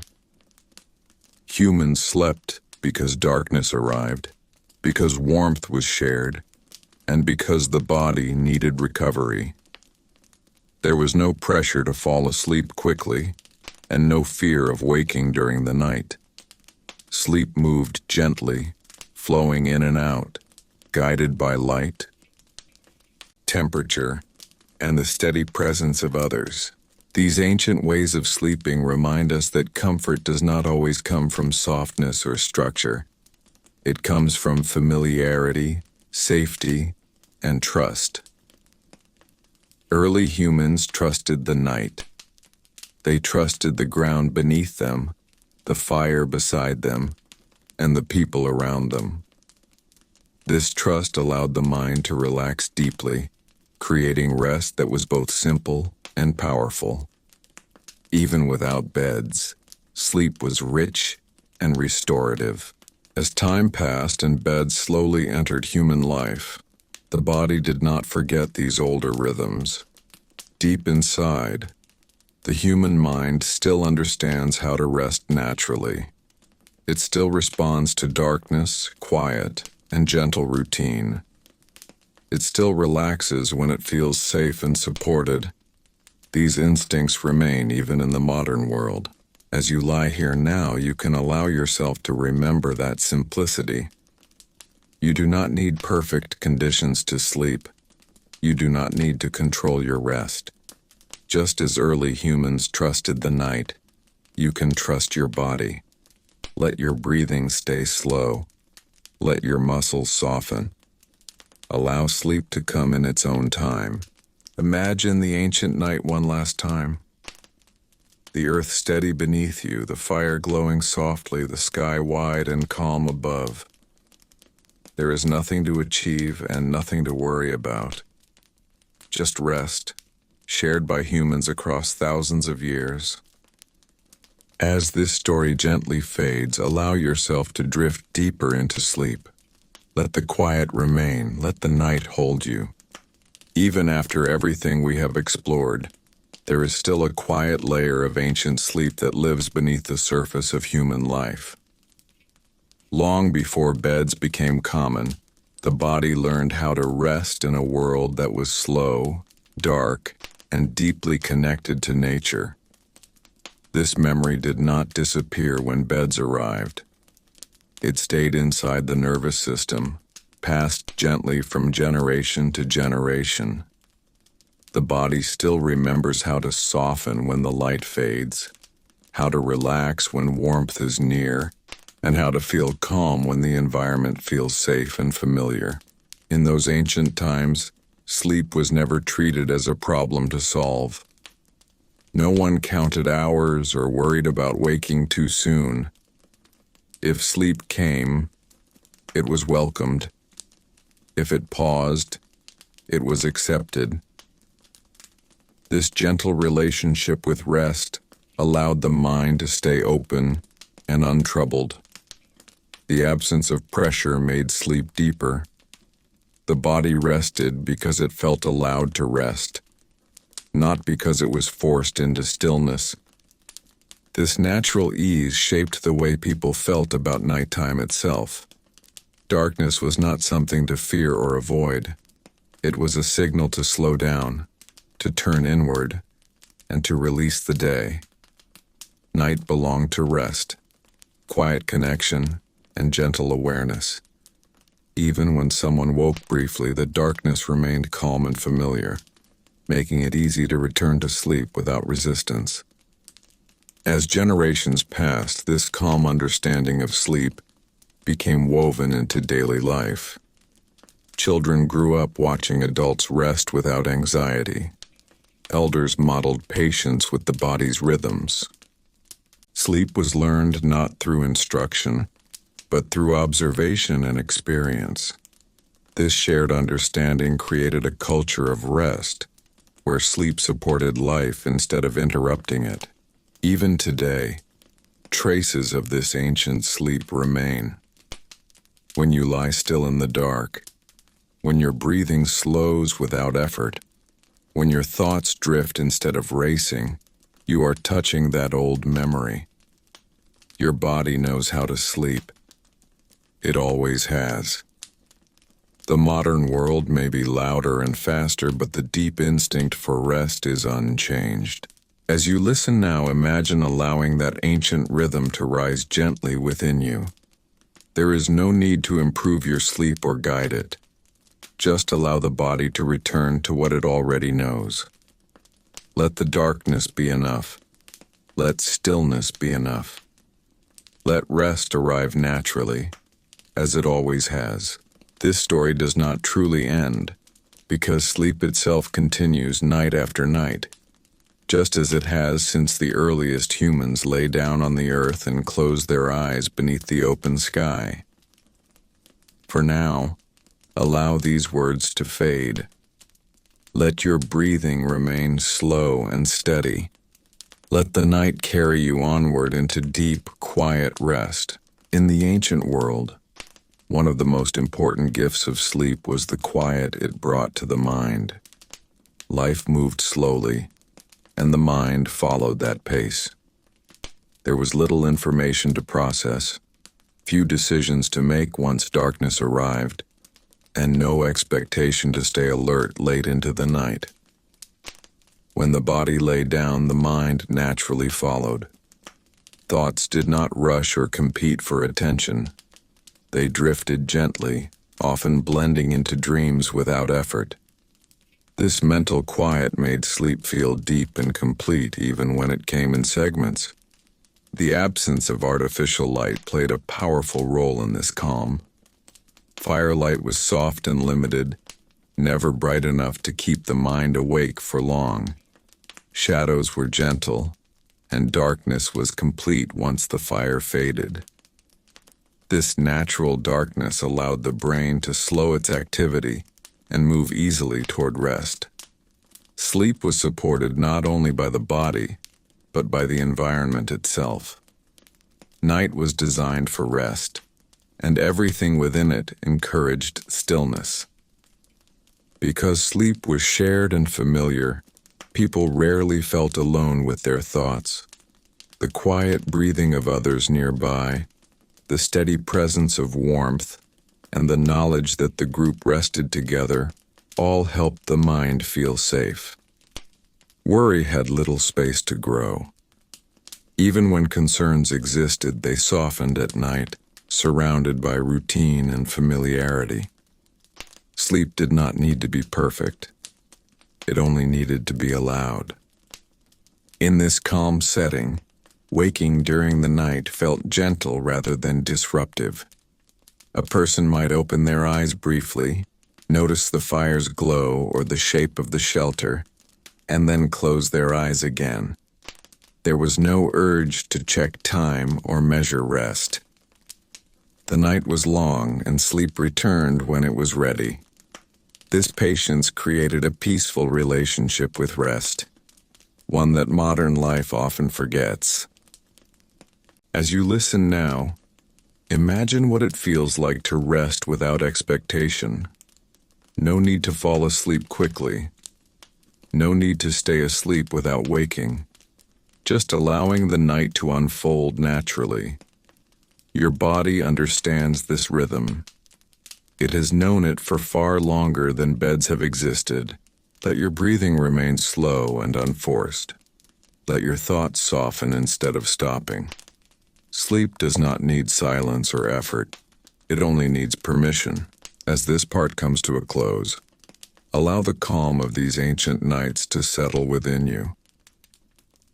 Humans slept because darkness arrived, because warmth was shared, and because the body needed recovery. There was no pressure to fall asleep quickly, and no fear of waking during the night. Sleep moved gently, flowing in and out, guided by light, temperature, and the steady presence of others. These ancient ways of sleeping remind us that comfort does not always come from softness or structure. It comes from familiarity, safety, and trust. Early humans trusted the night. They trusted the ground beneath them, the fire beside them, and the people around them. This trust allowed the mind to relax deeply, creating rest that was both simple and powerful. Even without beds, sleep was rich and restorative. As time passed and beds slowly entered human life, the body did not forget these older rhythms. Deep inside, the human mind still understands how to rest naturally. It still responds to darkness, quiet, and gentle routine. It still relaxes when it feels safe and supported. These instincts remain even in the modern world. As you lie here now, you can allow yourself to remember that simplicity. You do not need perfect conditions to sleep. You do not need to control your rest. Just as early humans trusted the night, you can trust your body. Let your breathing stay slow. Let your muscles soften. Allow sleep to come in its own time. Imagine the ancient night one last time. The earth steady beneath you, the fire glowing softly, the sky wide and calm above. There is nothing to achieve and nothing to worry about. Just rest, shared by humans across thousands of years. As this story gently fades, allow yourself to drift deeper into sleep. Let the quiet remain, let the night hold you. Even after everything we have explored, there is still a quiet layer of ancient sleep that lives beneath the surface of human life. Long before beds became common, the body learned how to rest in a world that was slow, dark, and deeply connected to nature. This memory did not disappear when beds arrived. It stayed inside the nervous system, passed gently from generation to generation. The body still remembers how to soften when the light fades, how to relax when warmth is near, and how to feel calm when the environment feels safe and familiar. In those ancient times, sleep was never treated as a problem to solve. No one counted hours or worried about waking too soon. If sleep came, it was welcomed. If it paused, it was accepted. This gentle relationship with rest allowed the mind to stay open and untroubled. The absence of pressure made sleep deeper. The body rested because it felt allowed to rest, not because it was forced into stillness. This natural ease shaped the way people felt about nighttime itself. Darkness was not something to fear or avoid. It was a signal to slow down, to turn inward, and to release the day. Night belonged to rest, quiet connection, and gentle awareness. Even when someone woke briefly, the darkness remained calm and familiar, making it easy to return to sleep without resistance. As generations passed, this calm understanding of sleep became woven into daily life. Children grew up watching adults rest without anxiety. Elders modeled patience with the body's rhythms. Sleep was learned not through instruction, but through observation and experience. This shared understanding created a culture of rest, where sleep supported life instead of interrupting it. Even today, traces of this ancient sleep remain. When you lie still in the dark, when your breathing slows without effort, when your thoughts drift instead of racing, you are touching that old memory. Your body knows how to sleep. It always has. The modern world may be louder and faster, but the deep instinct for rest is unchanged. As you listen now, imagine allowing that ancient rhythm to rise gently within you. There is no need to improve your sleep or guide it. Just allow the body to return to what it already knows. Let the darkness be enough. Let stillness be enough. Let rest arrive naturally, as it always has. This story does not truly end, because sleep itself continues night after night, just as it has since the earliest humans lay down on the earth and closed their eyes beneath the open sky. For now, allow these words to fade. Let your breathing remain slow and steady. Let the night carry you onward into deep, quiet rest. In the ancient world, one of the most important gifts of sleep was the quiet it brought to the mind. Life moved slowly, and the mind followed that pace. There was little information to process, few decisions to make once darkness arrived, and no expectation to stay alert late into the night. When the body lay down, the mind naturally followed. Thoughts did not rush or compete for attention. They drifted gently, often blending into dreams without effort. This mental quiet made sleep feel deep and complete even when it came in segments. The absence of artificial light played a powerful role in this calm. Firelight was soft and limited, never bright enough to keep the mind awake for long. Shadows were gentle, and darkness was complete once the fire faded. This natural darkness allowed the brain to slow its activity and move easily toward rest. Sleep was supported not only by the body, but by the environment itself. Night was designed for rest, and everything within it encouraged stillness. Because sleep was shared and familiar, people rarely felt alone with their thoughts. The quiet breathing of others nearby, the steady presence of warmth, and the knowledge that the group rested together all helped the mind feel safe. Worry had little space to grow. Even when concerns existed, they softened at night, surrounded by routine and familiarity. Sleep did not need to be perfect. It only needed to be allowed. In this calm setting, waking during the night felt gentle rather than disruptive. A person might open their eyes briefly, notice the fire's glow or the shape of the shelter, and then close their eyes again. There was no urge to check time or measure rest. The night was long, and sleep returned when it was ready. This patience created a peaceful relationship with rest, one that modern life often forgets. As you listen now, imagine what it feels like to rest without expectation. No need to fall asleep quickly. No need to stay asleep without waking. Just allowing the night to unfold naturally. Your body understands this rhythm. It has known it for far longer than beds have existed. Let your breathing remain slow and unforced. Let your thoughts soften instead of stopping. Sleep does not need silence or effort. It only needs permission. As this part comes to a close, allow the calm of these ancient nights to settle within you.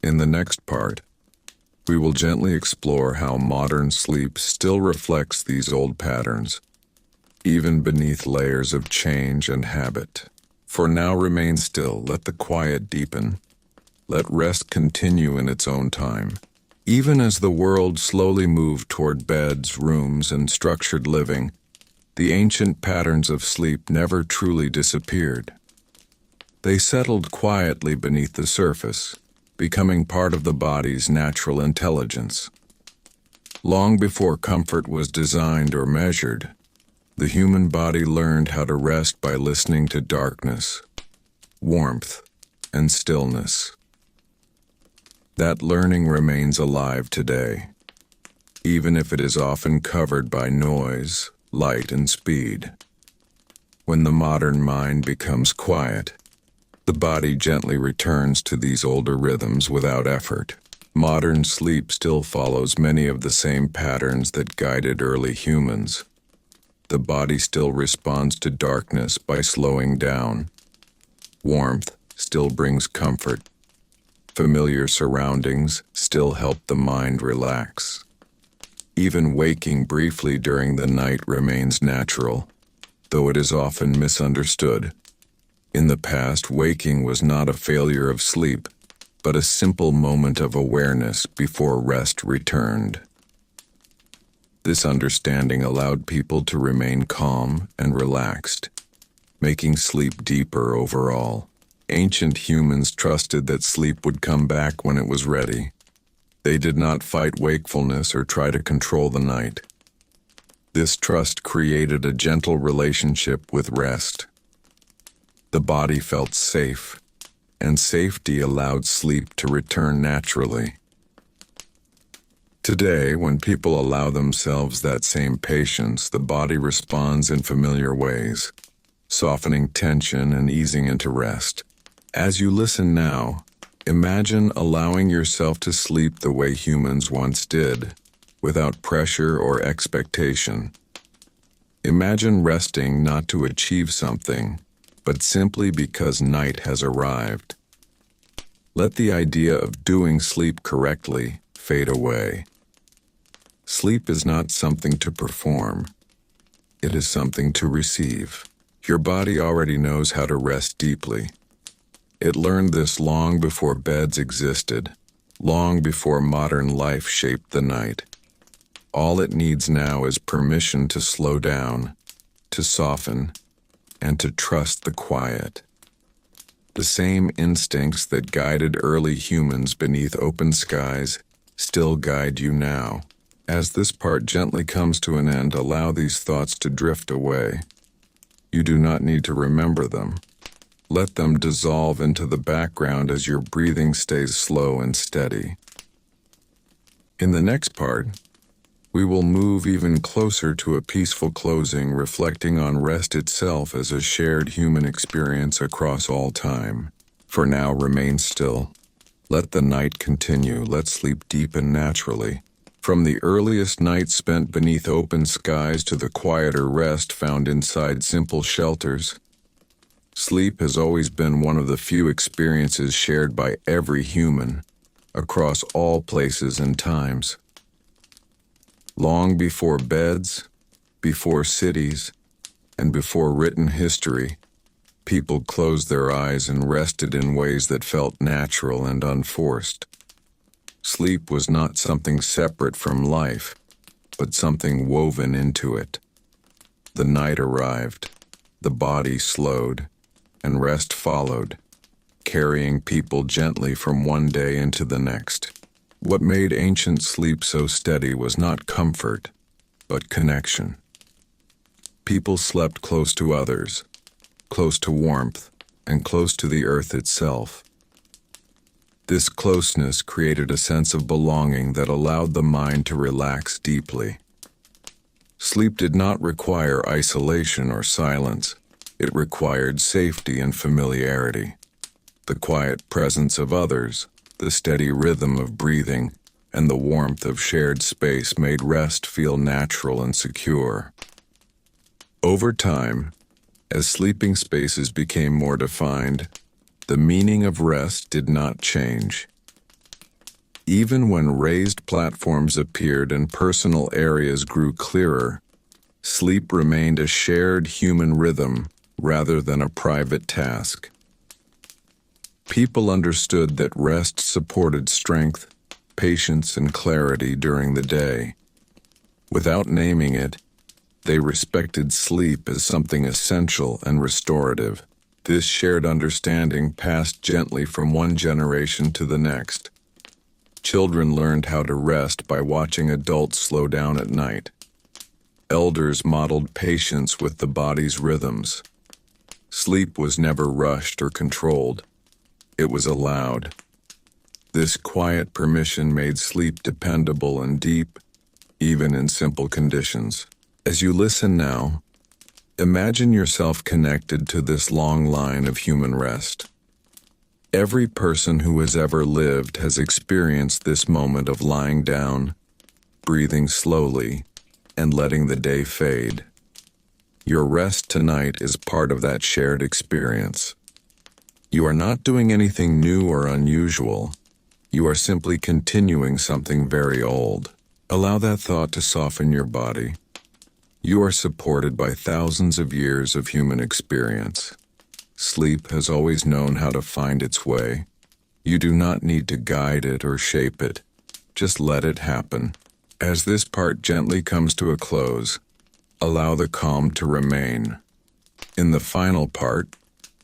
In the next part, we will gently explore how modern sleep still reflects these old patterns, even beneath layers of change and habit. For now, remain still. Let the quiet deepen. Let rest continue in its own time. Even as the world slowly moved toward beds, rooms, and structured living, the ancient patterns of sleep never truly disappeared. They settled quietly beneath the surface, becoming part of the body's natural intelligence. Long before comfort was designed or measured, the human body learned how to rest by listening to darkness, warmth, and stillness. That learning remains alive today, even if it is often covered by noise, light, and speed. When the modern mind becomes quiet, the body gently returns to these older rhythms without effort. Modern sleep still follows many of the same patterns that guided early humans. The body still responds to darkness by slowing down. Warmth still brings comfort. Familiar surroundings still help the mind relax. Even waking briefly during the night remains natural, though it is often misunderstood. In the past, waking was not a failure of sleep, but a simple moment of awareness before rest returned. This understanding allowed people to remain calm and relaxed, making sleep deeper overall. Ancient humans trusted that sleep would come back when it was ready. They did not fight wakefulness or try to control the night. This trust created a gentle relationship with rest. The body felt safe, and safety allowed sleep to return naturally. Today, when people allow themselves that same patience, the body responds in familiar ways, softening tension and easing into rest. As you listen now, imagine allowing yourself to sleep the way humans once did, without pressure or expectation. Imagine resting not to achieve something, but simply because night has arrived. Let the idea of doing sleep correctly fade away. Sleep is not something to perform. It is something to receive. Your body already knows how to rest deeply. It learned this long before beds existed, long before modern life shaped the night. All it needs now is permission to slow down, to soften, and to trust the quiet. The same instincts that guided early humans beneath open skies still guide you now. As this part gently comes to an end, allow these thoughts to drift away. You do not need to remember them. Let them dissolve into the background as your breathing stays slow and steady. In the next part, we will move even closer to a peaceful closing, reflecting on rest itself as a shared human experience across all time. For now, remain still. Let the night continue. Let sleep deepen naturally. From the earliest nights spent beneath open skies to the quieter rest found inside simple shelters, sleep has always been one of the few experiences shared by every human, across all places and times. Long before beds, before cities, and before written history, people closed their eyes and rested in ways that felt natural and unforced. Sleep was not something separate from life, but something woven into it. The night arrived, the body slowed, and rest followed, carrying people gently from one day into the next. What made ancient sleep so steady was not comfort, but connection. People slept close to others, close to warmth, and close to the earth itself. This closeness created a sense of belonging that allowed the mind to relax deeply. Sleep did not require isolation or silence. It required safety and familiarity. The quiet presence of others, the steady rhythm of breathing, and the warmth of shared space made rest feel natural and secure. Over time, as sleeping spaces became more defined, the meaning of rest did not change. Even when raised platforms appeared and personal areas grew clearer, sleep remained a shared human rhythm rather than a private task. People understood that rest supported strength, patience, and clarity during the day. Without naming it, they respected sleep as something essential and restorative. This shared understanding passed gently from one generation to the next. Children learned how to rest by watching adults slow down at night. Elders modeled patience with the body's rhythms. Sleep was never rushed or controlled. It was allowed. This quiet permission made sleep dependable and deep, even in simple conditions. As you listen now, imagine yourself connected to this long line of human rest. Every person who has ever lived has experienced this moment of lying down, breathing slowly, and letting the day fade. Your rest tonight is part of that shared experience. You are not doing anything new or unusual. You are simply continuing something very old. Allow that thought to soften your body. You are supported by thousands of years of human experience. Sleep has always known how to find its way. You do not need to guide it or shape it. Just let it happen. As this part gently comes to a close, allow the calm to remain. In the final part,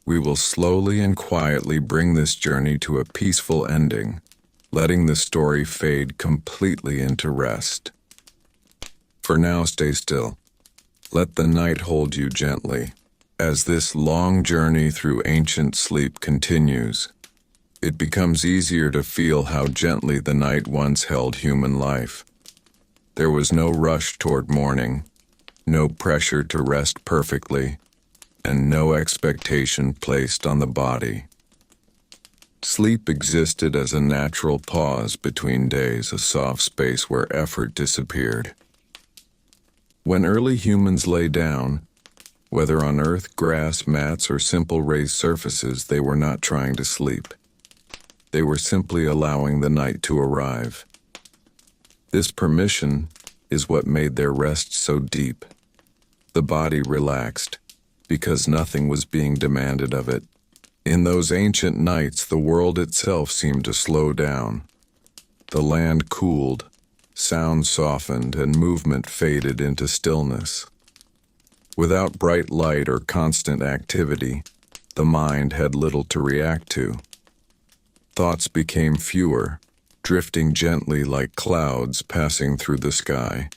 we will slowly and quietly bring this journey to a peaceful ending, letting the story fade completely into rest. For now, stay still. Let the night hold you gently. As this long journey through ancient sleep continues, it becomes easier to feel how gently the night once held human life. There was no rush toward morning, no pressure to rest perfectly, and no expectation placed on the body. Sleep existed as a natural pause between days, a soft space where effort disappeared. When early humans lay down, whether on earth, grass, mats, or simple raised surfaces, they were not trying to sleep. They were simply allowing the night to arrive. This permission is what made their rest so deep. The body relaxed, because nothing was being demanded of it. In those ancient nights, the world itself seemed to slow down. The land cooled, sound softened, and movement faded into stillness. Without bright light or constant activity, the mind had little to react to. Thoughts became fewer, drifting gently like clouds passing through the sky.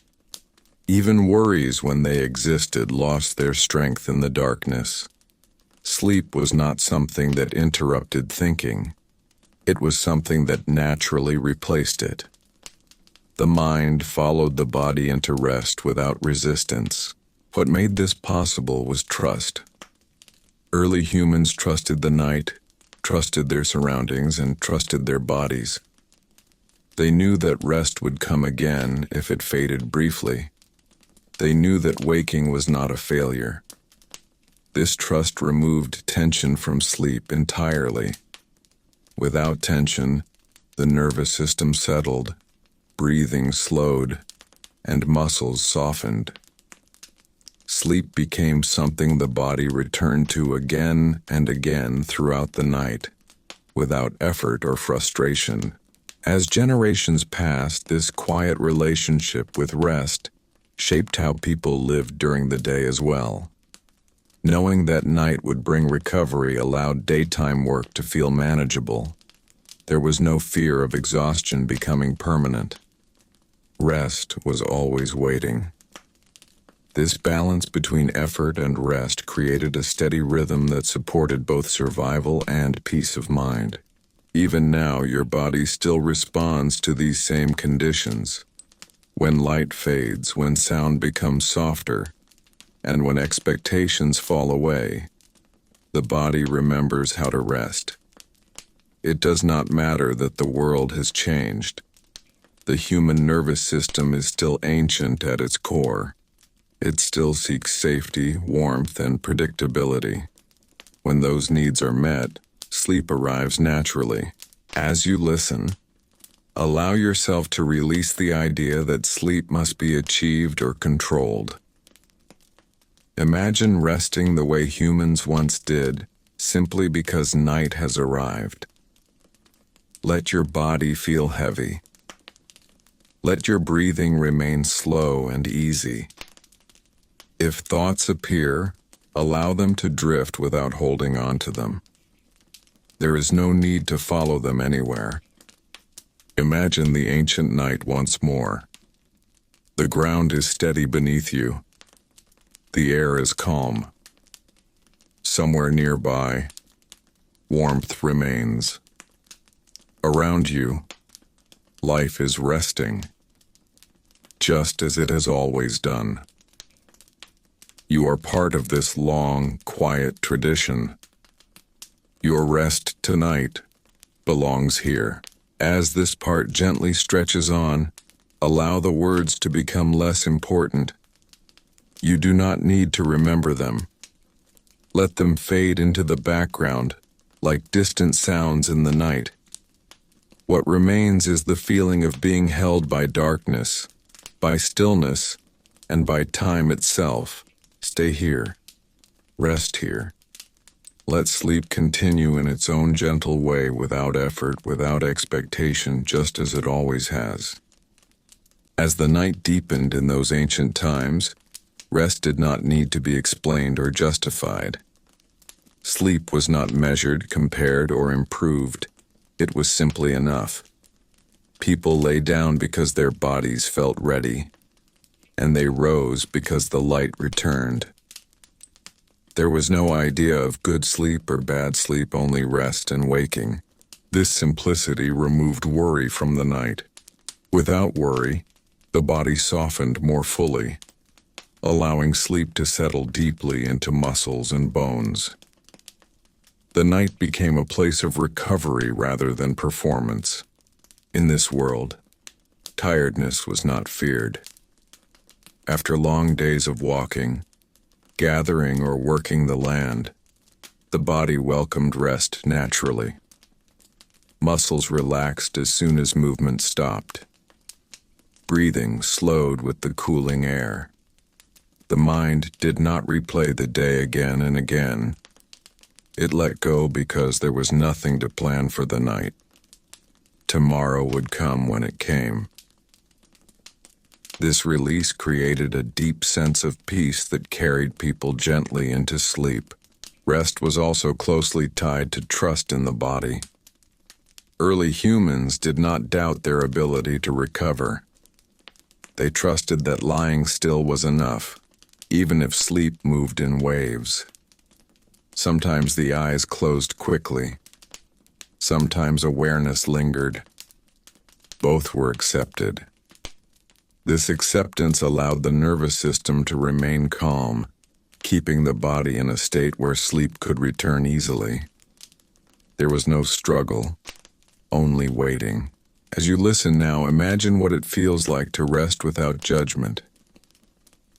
Even worries, when they existed, lost their strength in the darkness. Sleep was not something that interrupted thinking. It was something that naturally replaced it. The mind followed the body into rest without resistance. What made this possible was trust. Early humans trusted the night, trusted their surroundings, and trusted their bodies. They knew that rest would come again if it faded briefly. They knew that waking was not a failure. This trust removed tension from sleep entirely. Without tension, the nervous system settled, breathing slowed, and muscles softened. Sleep became something the body returned to again and again throughout the night, without effort or frustration. As generations passed, this quiet relationship with rest shaped how people lived during the day as well. Knowing that night would bring recovery allowed daytime work to feel manageable. There was no fear of exhaustion becoming permanent. Rest was always waiting. This balance between effort and rest created a steady rhythm that supported both survival and peace of mind. Even now, your body still responds to these same conditions. When light fades, when sound becomes softer, and when expectations fall away, the body remembers how to rest. It does not matter that the world has changed. The human nervous system is still ancient at its core. It still seeks safety, warmth, and predictability. When those needs are met, sleep arrives naturally. As you listen, allow yourself to release the idea that sleep must be achieved or controlled. Imagine resting the way humans once did, simply because night has arrived. Let your body feel heavy. Let your breathing remain slow and easy. If thoughts appear, allow them to drift without holding on to them. There is no need to follow them anywhere. Imagine the ancient night once more. The ground is steady beneath you. The air is calm. Somewhere nearby, warmth remains. Around you, life is resting, just as it has always done. You are part of this long, quiet tradition. Your rest tonight belongs here. As this part gently stretches on, allow the words to become less important. You do not need to remember them. Let them fade into the background, like distant sounds in the night. What remains is the feeling of being held by darkness, by stillness, and by time itself. Stay here. Rest here. Let sleep continue in its own gentle way, without effort, without expectation, just as it always has. As the night deepened in those ancient times, rest did not need to be explained or justified. Sleep was not measured, compared, or improved. It was simply enough. People lay down because their bodies felt ready, and they rose because the light returned. There was no idea of good sleep or bad sleep, only rest and waking. This simplicity removed worry from the night. Without worry, the body softened more fully, allowing sleep to settle deeply into muscles and bones. The night became a place of recovery rather than performance. In this world, tiredness was not feared. After long days of walking, gathering, or working the land, the body welcomed rest naturally. Muscles relaxed as soon as movement stopped. Breathing slowed with the cooling air. The mind did not replay the day again and again. It let go because there was nothing to plan for the night. Tomorrow would come when it came. This release created a deep sense of peace that carried people gently into sleep. Rest was also closely tied to trust in the body. Early humans did not doubt their ability to recover. They trusted that lying still was enough, even if sleep moved in waves. Sometimes the eyes closed quickly. Sometimes awareness lingered. Both were accepted. This acceptance allowed the nervous system to remain calm, keeping the body in a state where sleep could return easily. There was no struggle, only waiting. As you listen now, imagine what it feels like to rest without judgment.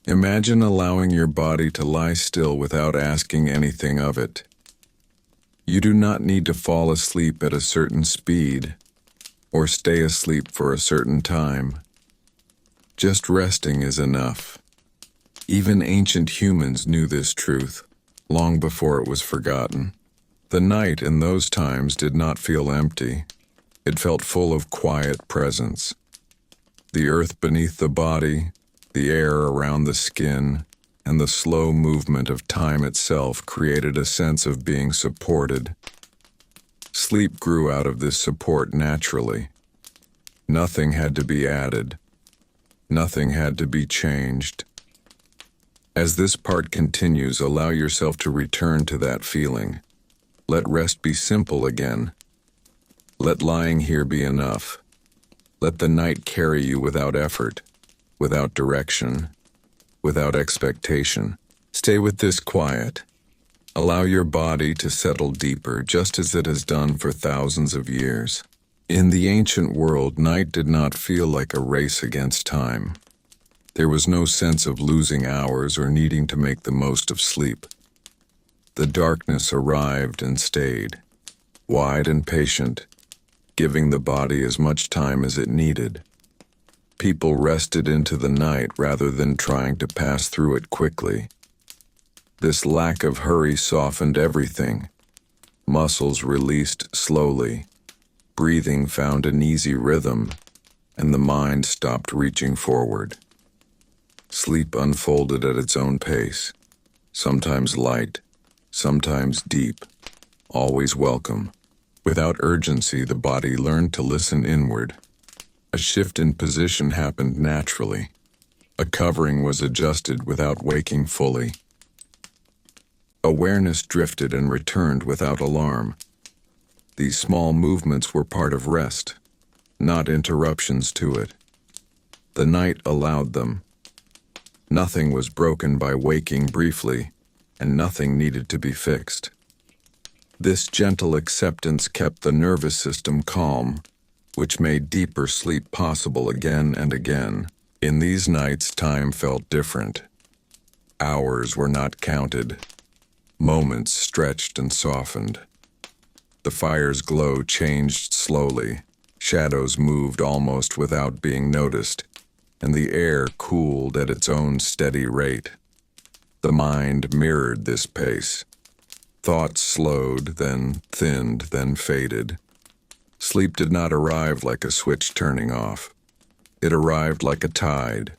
Imagine allowing your body to lie still without asking anything of it. You do not need to fall asleep at a certain speed or stay asleep for a certain time. Just resting is enough. Even ancient humans knew this truth, long before it was forgotten. The night in those times did not feel empty. It felt full of quiet presence. The earth beneath the body, the air around the skin, and the slow movement of time itself created a sense of being supported. Sleep grew out of this support naturally. Nothing had to be added. Nothing had to be changed. As this part continues, allow yourself to return to that feeling. Let rest be simple again. Let lying here be enough. Let the night carry you without effort. without direction, without expectation. Stay with this quiet. Allow your body to settle deeper, just as it has done for thousands of years. In the ancient world, night did not feel like a race against time. There was no sense of losing hours or needing to make the most of sleep. The darkness arrived and stayed, wide and patient, giving the body as much time as it needed. People rested into the night rather than trying to pass through it quickly. This lack of hurry softened everything. Muscles released slowly, breathing found an easy rhythm, and the mind stopped reaching forward. Sleep unfolded at its own pace, sometimes light, sometimes deep, always welcome. Without urgency, the body learned to listen inward. A shift in position happened naturally. A covering was adjusted without waking fully. Awareness drifted and returned without alarm. These small movements were part of rest, not interruptions to it. The night allowed them. Nothing was broken by waking briefly, and nothing needed to be fixed. This gentle acceptance kept the nervous system calm, which made deeper sleep possible again and again. In these nights, time felt different. Hours were not counted. Moments stretched and softened. The fire's glow changed slowly. Shadows moved almost without being noticed, and the air cooled at its own steady rate. The mind mirrored this pace. Thoughts slowed, then thinned, then faded. Sleep did not arrive like a switch turning off. It arrived like a tide,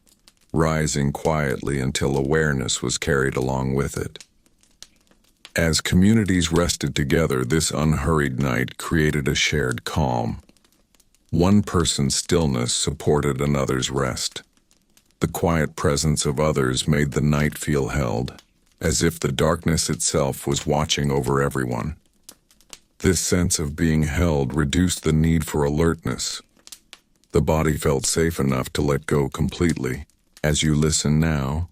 rising quietly until awareness was carried along with it. As communities rested together, this unhurried night created a shared calm. One person's stillness supported another's rest. The quiet presence of others made the night feel held, as if the darkness itself was watching over everyone. This sense of being held reduced the need for alertness. The body felt safe enough to let go completely. As you listen now,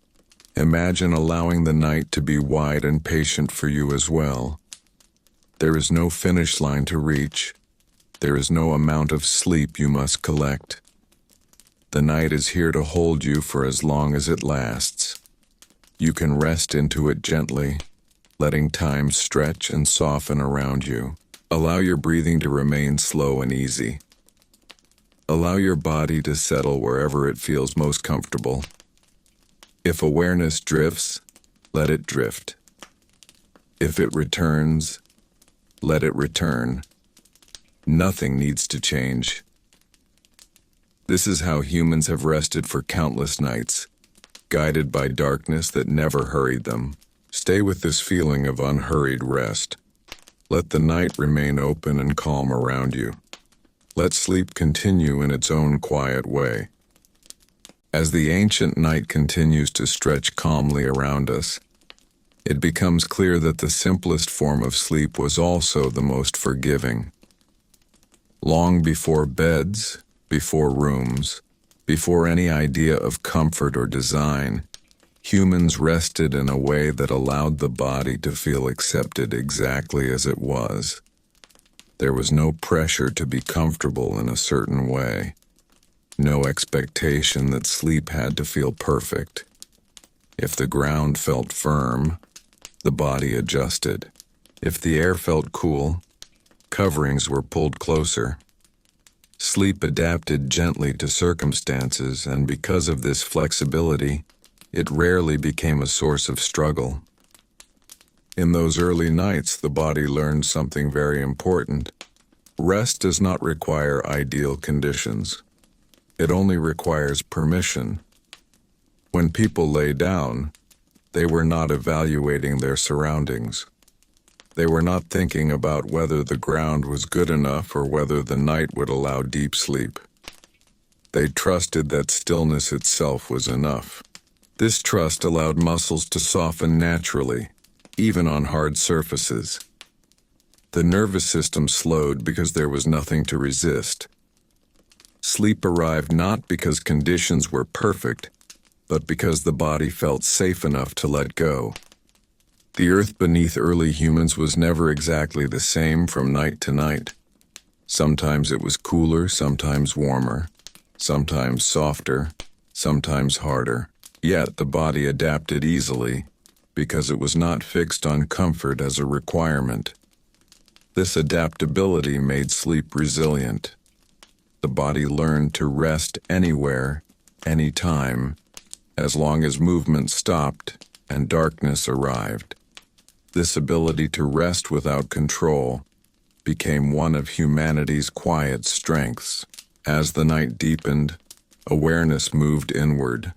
imagine allowing the night to be wide and patient for you as well. There is no finish line to reach. There is no amount of sleep you must collect. The night is here to hold you for as long as it lasts. You can rest into it gently, letting time stretch and soften around you. Allow your breathing to remain slow and easy. Allow your body to settle wherever it feels most comfortable. If awareness drifts, let it drift. If it returns, let it return. Nothing needs to change. This is how humans have rested for countless nights, guided by darkness that never hurried them. Stay with this feeling of unhurried rest. Let the night remain open and calm around you. Let sleep continue in its own quiet way. As the ancient night continues to stretch calmly around us, it becomes clear that the simplest form of sleep was also the most forgiving. Long before beds, before rooms, before any idea of comfort or design, humans rested in a way that allowed the body to feel accepted exactly as it was. There was no pressure to be comfortable in a certain way, no expectation that sleep had to feel perfect. If the ground felt firm, the body adjusted. If the air felt cool, coverings were pulled closer. Sleep adapted gently to circumstances, and because of this flexibility, it rarely became a source of struggle. In those early nights, the body learned something very important. Rest does not require ideal conditions. It only requires permission. When people lay down, they were not evaluating their surroundings. They were not thinking about whether the ground was good enough or whether the night would allow deep sleep. They trusted that stillness itself was enough. This trust allowed muscles to soften naturally, even on hard surfaces. The nervous system slowed because there was nothing to resist. Sleep arrived not because conditions were perfect, but because the body felt safe enough to let go. The earth beneath early humans was never exactly the same from night to night. Sometimes it was cooler, sometimes warmer, sometimes softer, sometimes harder. Yet the body adapted easily because it was not fixed on comfort as a requirement. This adaptability made sleep resilient. The body learned to rest anywhere, anytime, as long as movement stopped and darkness arrived. This ability to rest without control became one of humanity's quiet strengths. As the night deepened, awareness moved inward.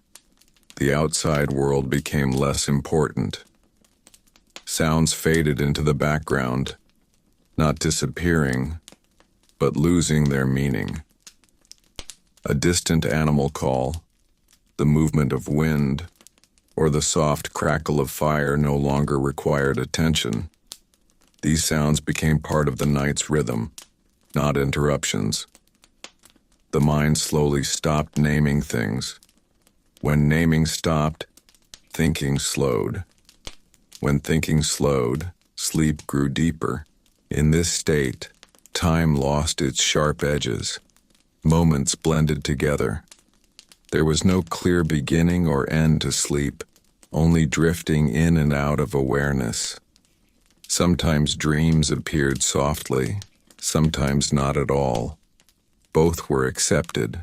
The outside world became less important. Sounds faded into the background, not disappearing, but losing their meaning. A distant animal call, the movement of wind, or the soft crackle of fire no longer required attention. These sounds became part of the night's rhythm, not interruptions. The mind slowly stopped naming things. When naming stopped, thinking slowed. When thinking slowed, sleep grew deeper. In this state, time lost its sharp edges. Moments blended together. There was no clear beginning or end to sleep, only drifting in and out of awareness. Sometimes dreams appeared softly, sometimes not at all. Both were accepted.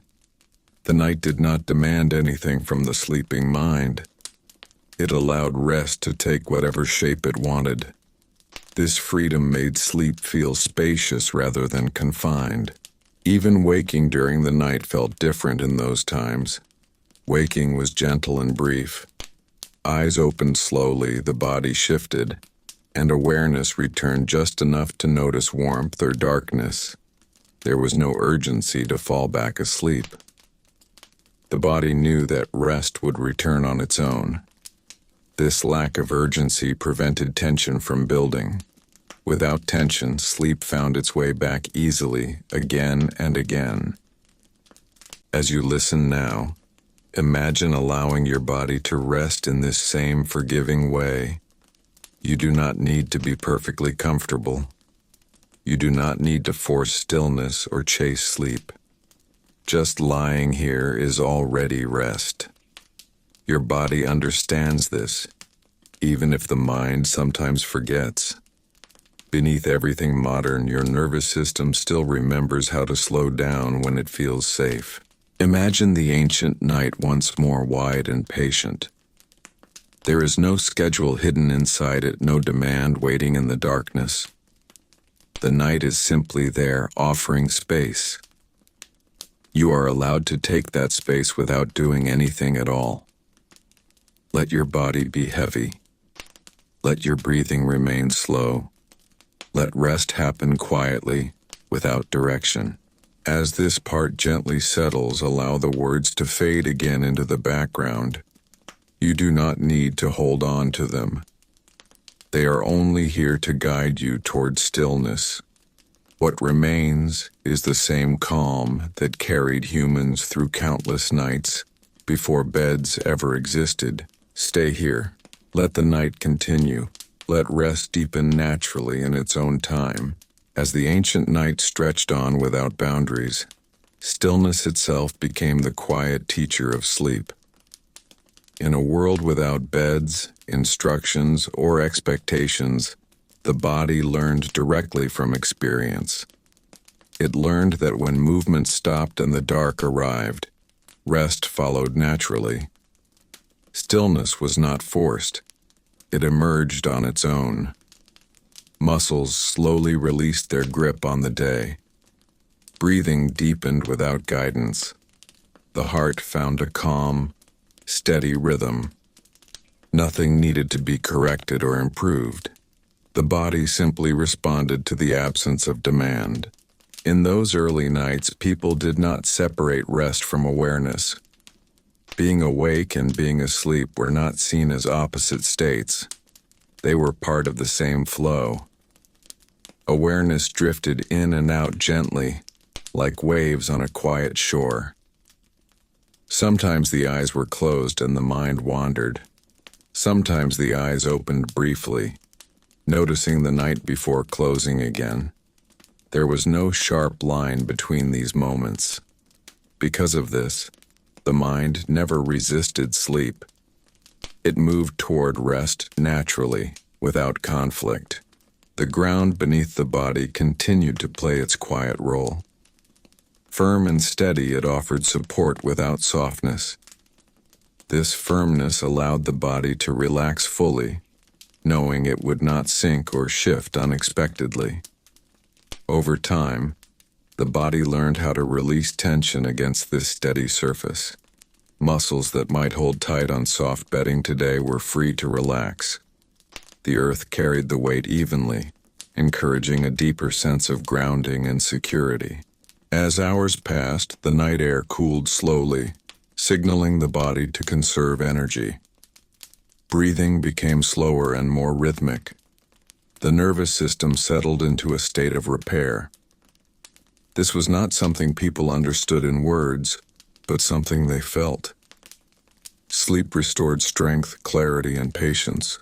The night did not demand anything from the sleeping mind. It allowed rest to take whatever shape it wanted. This freedom made sleep feel spacious rather than confined. Even waking during the night felt different in those times. Waking was gentle and brief. Eyes opened slowly, the body shifted, and awareness returned just enough to notice warmth or darkness. There was no urgency to fall back asleep. The body knew that rest would return on its own. This lack of urgency prevented tension from building. Without tension, sleep found its way back easily, again and again. As you listen now, imagine allowing your body to rest in this same forgiving way. You do not need to be perfectly comfortable. You do not need to force stillness or chase sleep. Just lying here is already rest. Your body understands this, even if the mind sometimes forgets. Beneath everything modern, your nervous system still remembers how to slow down when it feels safe. Imagine the ancient night once more, wide and patient. There is no schedule hidden inside it, no demand waiting in the darkness. The night is simply there, offering space. You are allowed to take that space without doing anything at all. Let your body be heavy. Let your breathing remain slow. Let rest happen quietly, without direction. As this part gently settles, allow the words to fade again into the background. You do not need to hold on to them. They are only here to guide you toward stillness. What remains is the same calm that carried humans through countless nights before beds ever existed. Stay here. Let the night continue. Let rest deepen naturally in its own time. As the ancient night stretched on without boundaries, stillness itself became the quiet teacher of sleep. In a world without beds, instructions, or expectations, the body learned directly from experience. It learned that when movement stopped and the dark arrived, rest followed naturally. Stillness was not forced. It emerged on its own. Muscles slowly released their grip on the day. Breathing deepened without guidance. The heart found a calm, steady rhythm. Nothing needed to be corrected or improved. The body simply responded to the absence of demand. In those early nights, people did not separate rest from awareness. Being awake and being asleep were not seen as opposite states. They were part of the same flow. Awareness drifted in and out gently, like waves on a quiet shore. Sometimes the eyes were closed and the mind wandered. Sometimes the eyes opened briefly, noticing the night before closing again. There was no sharp line between these moments. Because of this, the mind never resisted sleep. It moved toward rest naturally, without conflict. The ground beneath the body continued to play its quiet role. Firm and steady, it offered support without softness. This firmness allowed the body to relax fully, knowing it would not sink or shift unexpectedly. Over time, the body learned how to release tension against this steady surface. Muscles that might hold tight on soft bedding today were free to relax. The earth carried the weight evenly, encouraging a deeper sense of grounding and security. As hours passed, the night air cooled slowly, signaling the body to conserve energy. Breathing became slower and more rhythmic. The nervous system settled into a state of repair. This was not something people understood in words, but something they felt. Sleep restored strength, clarity, and patience.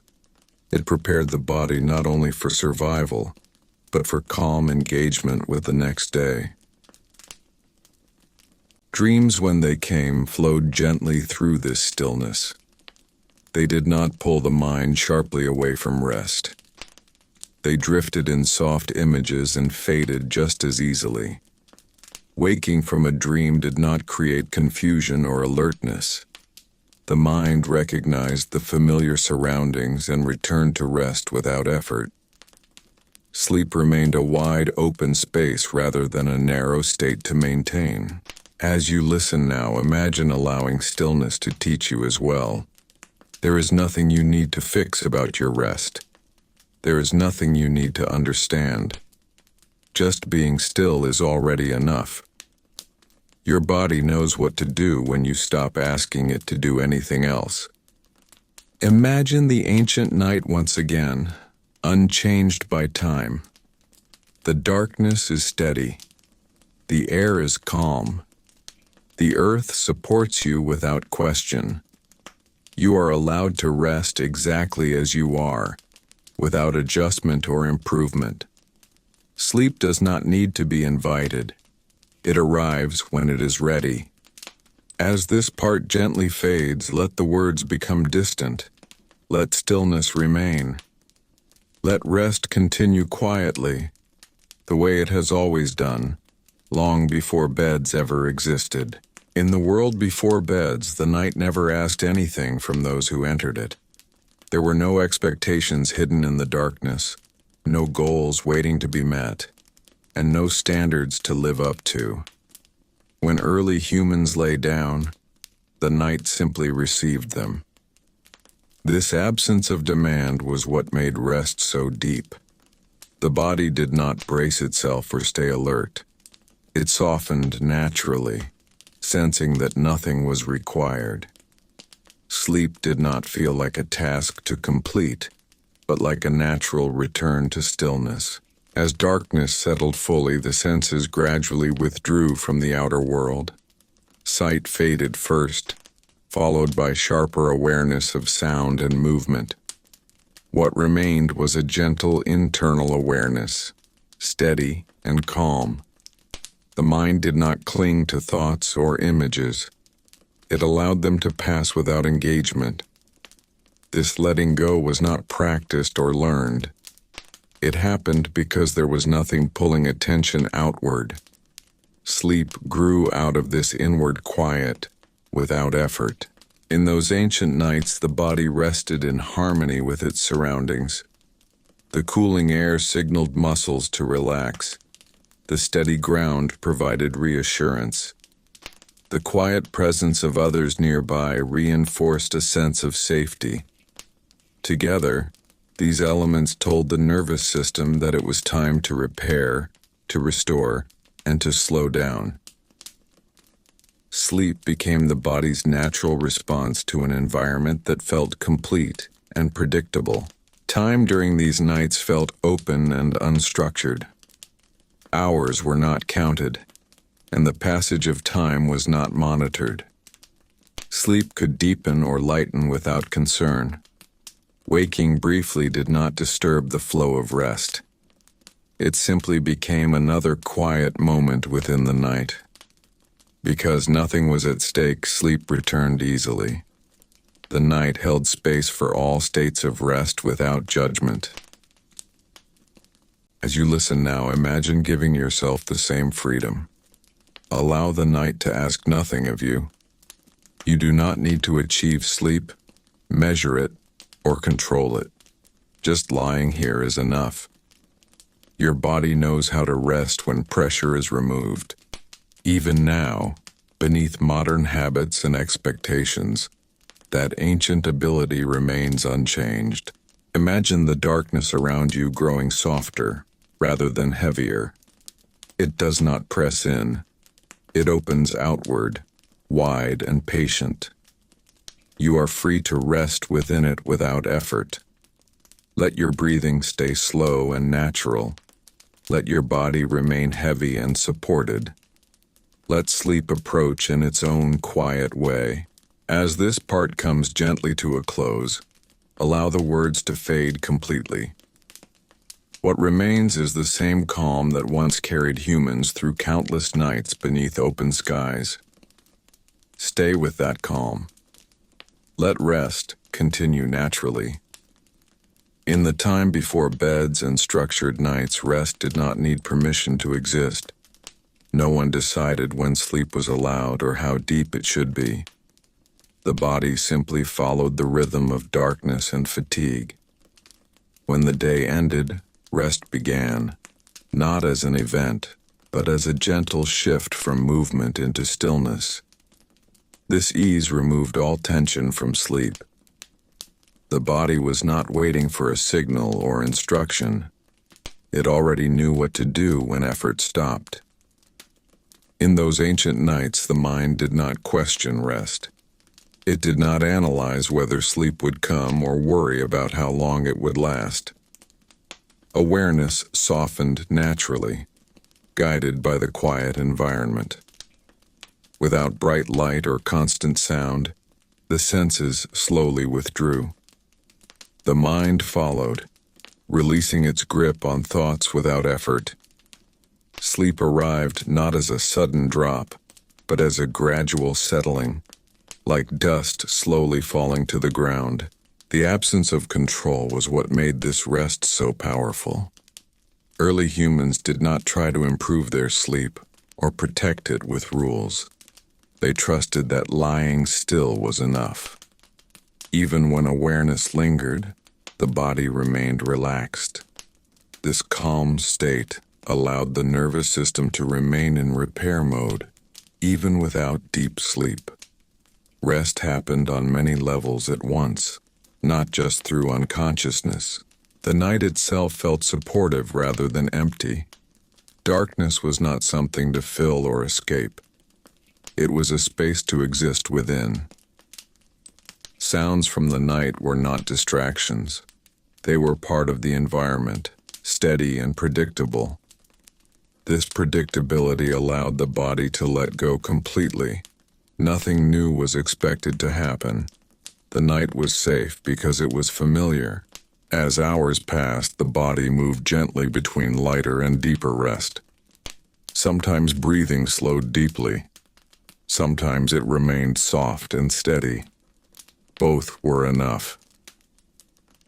It prepared the body not only for survival, but for calm engagement with the next day. Dreams, when they came, flowed gently through this stillness. They did not pull the mind sharply away from rest. They drifted in soft images and faded just as easily. Waking from a dream did not create confusion or alertness. The mind recognized the familiar surroundings and returned to rest without effort. Sleep remained a wide open space rather than a narrow state to maintain. As you listen now, imagine allowing stillness to teach you as well. There is nothing you need to fix about your rest. There is nothing you need to understand. Just being still is already enough. Your body knows what to do when you stop asking it to do anything else. Imagine the ancient night once again, unchanged by time. The darkness is steady. The air is calm. The earth supports you without question. You are allowed to rest exactly as you are, without adjustment or improvement. Sleep does not need to be invited. It arrives when it is ready. As this part gently fades, let the words become distant. Let stillness remain. Let rest continue quietly, the way it has always done, long before beds ever existed. In the world before beds, the night never asked anything from those who entered it. There were no expectations hidden in the darkness, no goals waiting to be met, and no standards to live up to. When early humans lay down, the night simply received them. This absence of demand was what made rest so deep. The body did not brace itself or stay alert. It softened naturally, sensing that nothing was required. Sleep did not feel like a task to complete, but like a natural return to stillness. As darkness settled fully, the senses gradually withdrew from the outer world. Sight faded first, followed by sharper awareness of sound and movement. What remained was a gentle internal awareness, steady and calm. The mind did not cling to thoughts or images. It allowed them to pass without engagement. This letting go was not practiced or learned. It happened because there was nothing pulling attention outward. Sleep grew out of this inward quiet, without effort. In those ancient nights, the body rested in harmony with its surroundings. The cooling air signaled muscles to relax. The steady ground provided reassurance. The quiet presence of others nearby reinforced a sense of safety. Together, these elements told the nervous system that it was time to repair, to restore, and to slow down. Sleep became the body's natural response to an environment that felt complete and predictable. Time during these nights felt open and unstructured. Hours were not counted. and the passage of time was not monitored. Sleep could deepen or lighten without concern. Waking briefly did not disturb the flow of rest. It simply became another quiet moment within the night. Because nothing was at stake, sleep returned easily. The night held space for all states of rest without judgment. As you listen now, imagine giving yourself the same freedom. Allow the night to ask nothing of you. You do not need to achieve sleep, measure it, or control it. Just lying here is enough. Your body knows how to rest when pressure is removed. Even now, beneath modern habits and expectations, that ancient ability remains unchanged. Imagine the darkness around you growing softer rather than heavier. It does not press in. It opens outward, wide and patient. You are free to rest within it without effort. Let your breathing stay slow and natural. Let your body remain heavy and supported. Let sleep approach in its own quiet way. As this part comes gently to a close, allow the words to fade completely. What remains is the same calm that once carried humans through countless nights beneath open skies. Stay with that calm. Let rest continue naturally. In the time before beds and structured nights, rest did not need permission to exist. No one decided when sleep was allowed or how deep it should be. The body simply followed the rhythm of darkness and fatigue. When the day ended, rest began, not as an event, but as a gentle shift from movement into stillness. This ease removed all tension from sleep. The body was not waiting for a signal or instruction. It already knew what to do when effort stopped. In those ancient nights, the mind did not question rest. It did not analyze whether sleep would come or worry about how long it would last. Awareness softened naturally, guided by the quiet environment. Without bright light or constant sound, the senses slowly withdrew. The mind followed, releasing its grip on thoughts without effort. Sleep arrived not as a sudden drop, but as a gradual settling, like dust slowly falling to the ground. The absence of control was what made this rest so powerful. Early humans did not try to improve their sleep or protect it with rules. They trusted that lying still was enough. Even when awareness lingered, the body remained relaxed. This calm state allowed the nervous system to remain in repair mode, even without deep sleep. Rest happened on many levels at once, not just through unconsciousness. The night itself felt supportive rather than empty. Darkness was not something to fill or escape. It was a space to exist within. Sounds from the night were not distractions. They were part of the environment, steady and predictable. This predictability allowed the body to let go completely. Nothing new was expected to happen. The night was safe because it was familiar. As hours passed, the body moved gently between lighter and deeper rest. Sometimes breathing slowed deeply. Sometimes it remained soft and steady. Both were enough.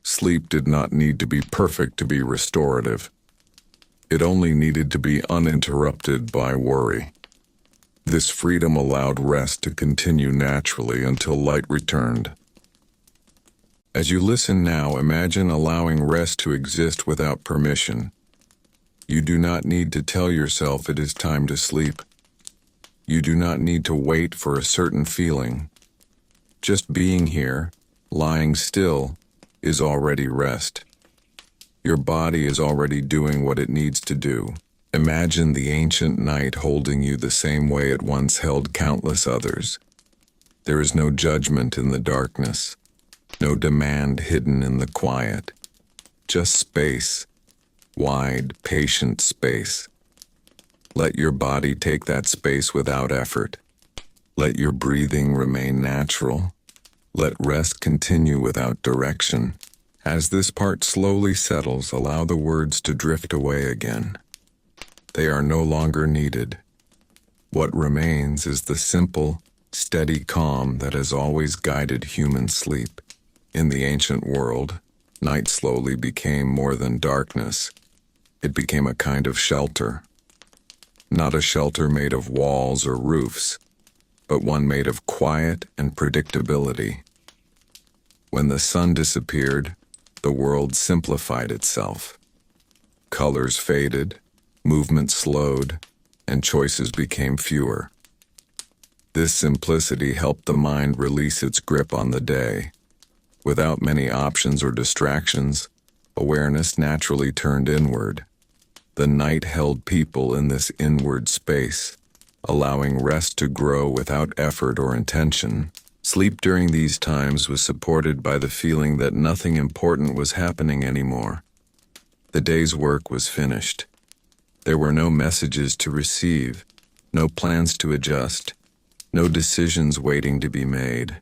Sleep did not need to be perfect to be restorative. It only needed to be uninterrupted by worry. This freedom allowed rest to continue naturally until light returned. As you listen now, imagine allowing rest to exist without permission. You do not need to tell yourself it is time to sleep. You do not need to wait for a certain feeling. Just being here, lying still, is already rest. Your body is already doing what it needs to do. Imagine the ancient night holding you the same way it once held countless others. There is no judgment in the darkness, no demand hidden in the quiet. Just space, wide, patient space. Let your body take that space without effort. Let your breathing remain natural. Let rest continue without direction. As this part slowly settles, allow the words to drift away again. They are no longer needed. What remains is the simple, steady calm that has always guided human sleep. In the ancient world, night slowly became more than darkness. It became a kind of shelter. Not a shelter made of walls or roofs, but one made of quiet and predictability. When the sun disappeared, the world simplified itself. Colors faded, movement slowed, and choices became fewer. This simplicity helped the mind release its grip on the day. Without many options or distractions, awareness naturally turned inward. The night held people in this inward space, allowing rest to grow without effort or intention. Sleep during these times was supported by the feeling that nothing important was happening anymore. The day's work was finished. There were no messages to receive, no plans to adjust, no decisions waiting to be made.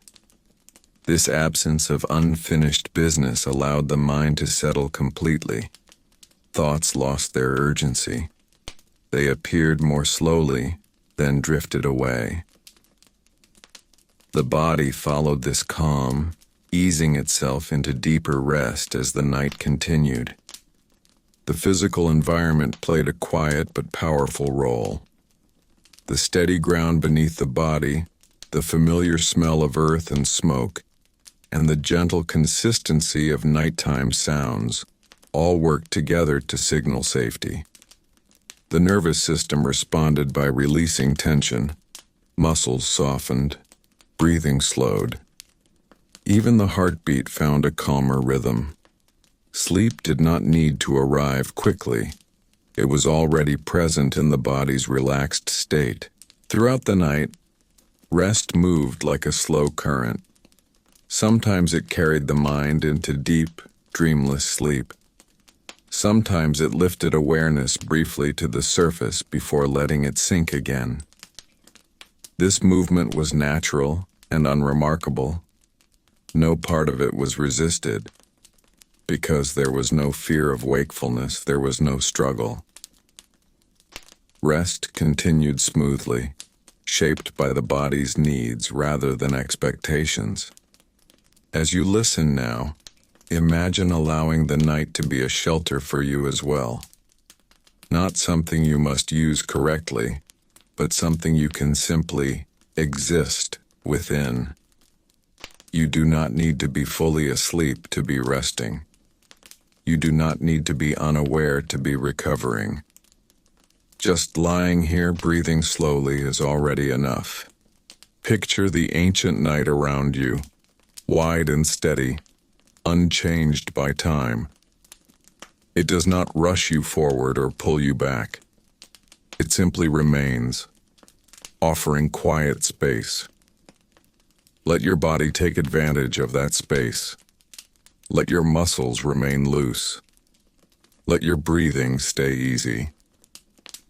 This absence of unfinished business allowed the mind to settle completely. Thoughts lost their urgency. They appeared more slowly, then drifted away. The body followed this calm, easing itself into deeper rest as the night continued. The physical environment played a quiet but powerful role. The steady ground beneath the body, the familiar smell of earth and smoke, and the gentle consistency of nighttime sounds all worked together to signal safety. The nervous system responded by releasing tension. Muscles softened, breathing slowed. Even the heartbeat found a calmer rhythm. Sleep did not need to arrive quickly. It was already present in the body's relaxed state. Throughout the night, rest moved like a slow current. Sometimes it carried the mind into deep, dreamless sleep. Sometimes it lifted awareness briefly to the surface before letting it sink again. This movement was natural and unremarkable. No part of it was resisted. Because there was no fear of wakefulness, there was no struggle. Rest continued smoothly, shaped by the body's needs rather than expectations. As you listen now, imagine allowing the night to be a shelter for you as well. Not something you must use correctly, but something you can simply exist within. You do not need to be fully asleep to be resting. You do not need to be unaware to be recovering. Just lying here breathing slowly is already enough. Picture the ancient night around you, wide and steady, unchanged by time. It does not rush you forward or pull you back. It simply remains, offering quiet space. Let your body take advantage of that space. Let your muscles remain loose. Let your breathing stay easy.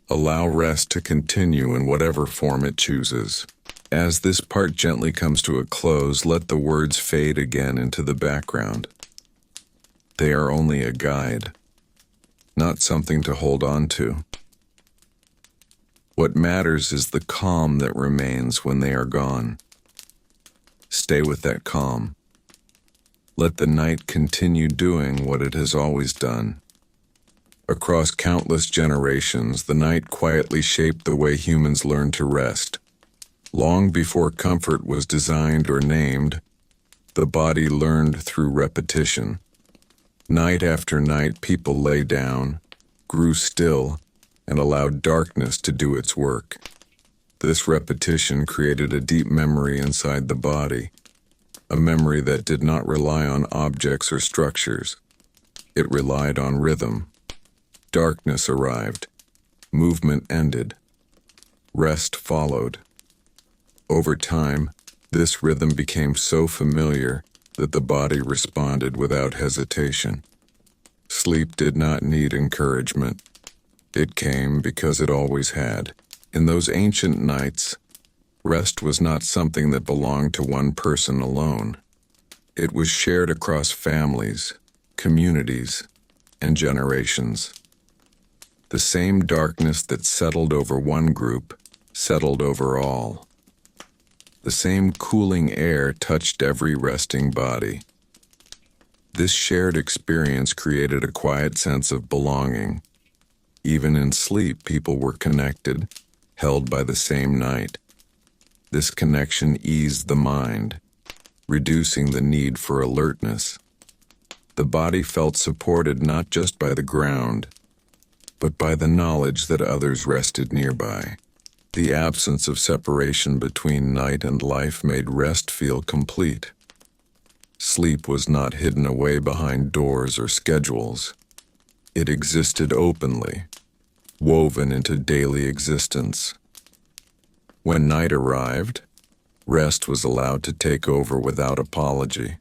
Allow rest to continue in whatever form it chooses. As this part gently comes to a close, let the words fade again into the background. They are only a guide, not something to hold on to. What matters is the calm that remains when they are gone. Stay with that calm. Let the night continue doing what it has always done. Across countless generations, the night quietly shaped the way humans learned to rest. Long before comfort was designed or named, the body learned through repetition. Night after night, people lay down, grew still, and allowed darkness to do its work. This repetition created a deep memory inside the body, a memory that did not rely on objects or structures. It relied on rhythm. Darkness arrived. Movement ended. Rest followed. Over time, this rhythm became so familiar that the body responded without hesitation. Sleep did not need encouragement. It came because it always had. In those ancient nights, rest was not something that belonged to one person alone. It was shared across families, communities, and generations. The same darkness that settled over one group settled over all. The same cooling air touched every resting body. This shared experience created a quiet sense of belonging. Even in sleep, people were connected, held by the same night. This connection eased the mind, reducing the need for alertness. The body felt supported not just by the ground, but by the knowledge that others rested nearby. The absence of separation between night and life made rest feel complete. Sleep was not hidden away behind doors or schedules. It existed openly, woven into daily existence. When night arrived, rest was allowed to take over without apology.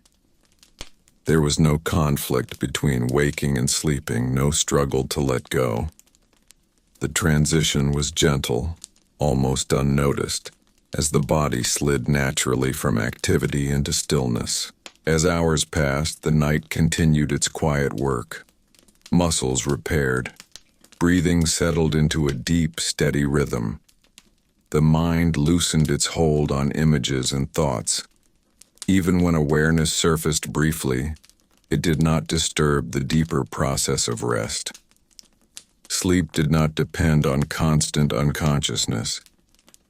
There was no conflict between waking and sleeping, no struggle to let go. The transition was gentle, almost unnoticed, as the body slid naturally from activity into stillness. As hours passed, the night continued its quiet work. Muscles repaired. Breathing settled into a deep, steady rhythm. The mind loosened its hold on images and thoughts. Even when awareness surfaced briefly, it did not disturb the deeper process of rest. Sleep did not depend on constant unconsciousness.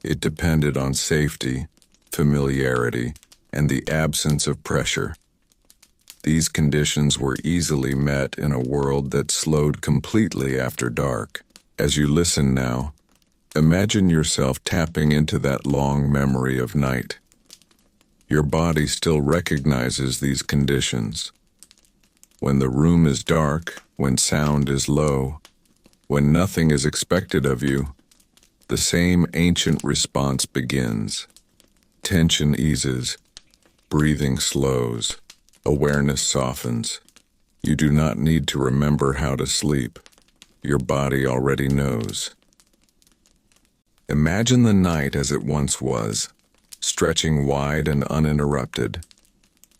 It depended on safety, familiarity, and the absence of pressure. These conditions were easily met in a world that slowed completely after dark. As you listen now, imagine yourself tapping into that long memory of night. Your body still recognizes these conditions. When the room is dark, when sound is low, when nothing is expected of you, the same ancient response begins. Tension eases, breathing slows, awareness softens. You do not need to remember how to sleep. Your body already knows. Imagine the night as it once was, stretching wide and uninterrupted.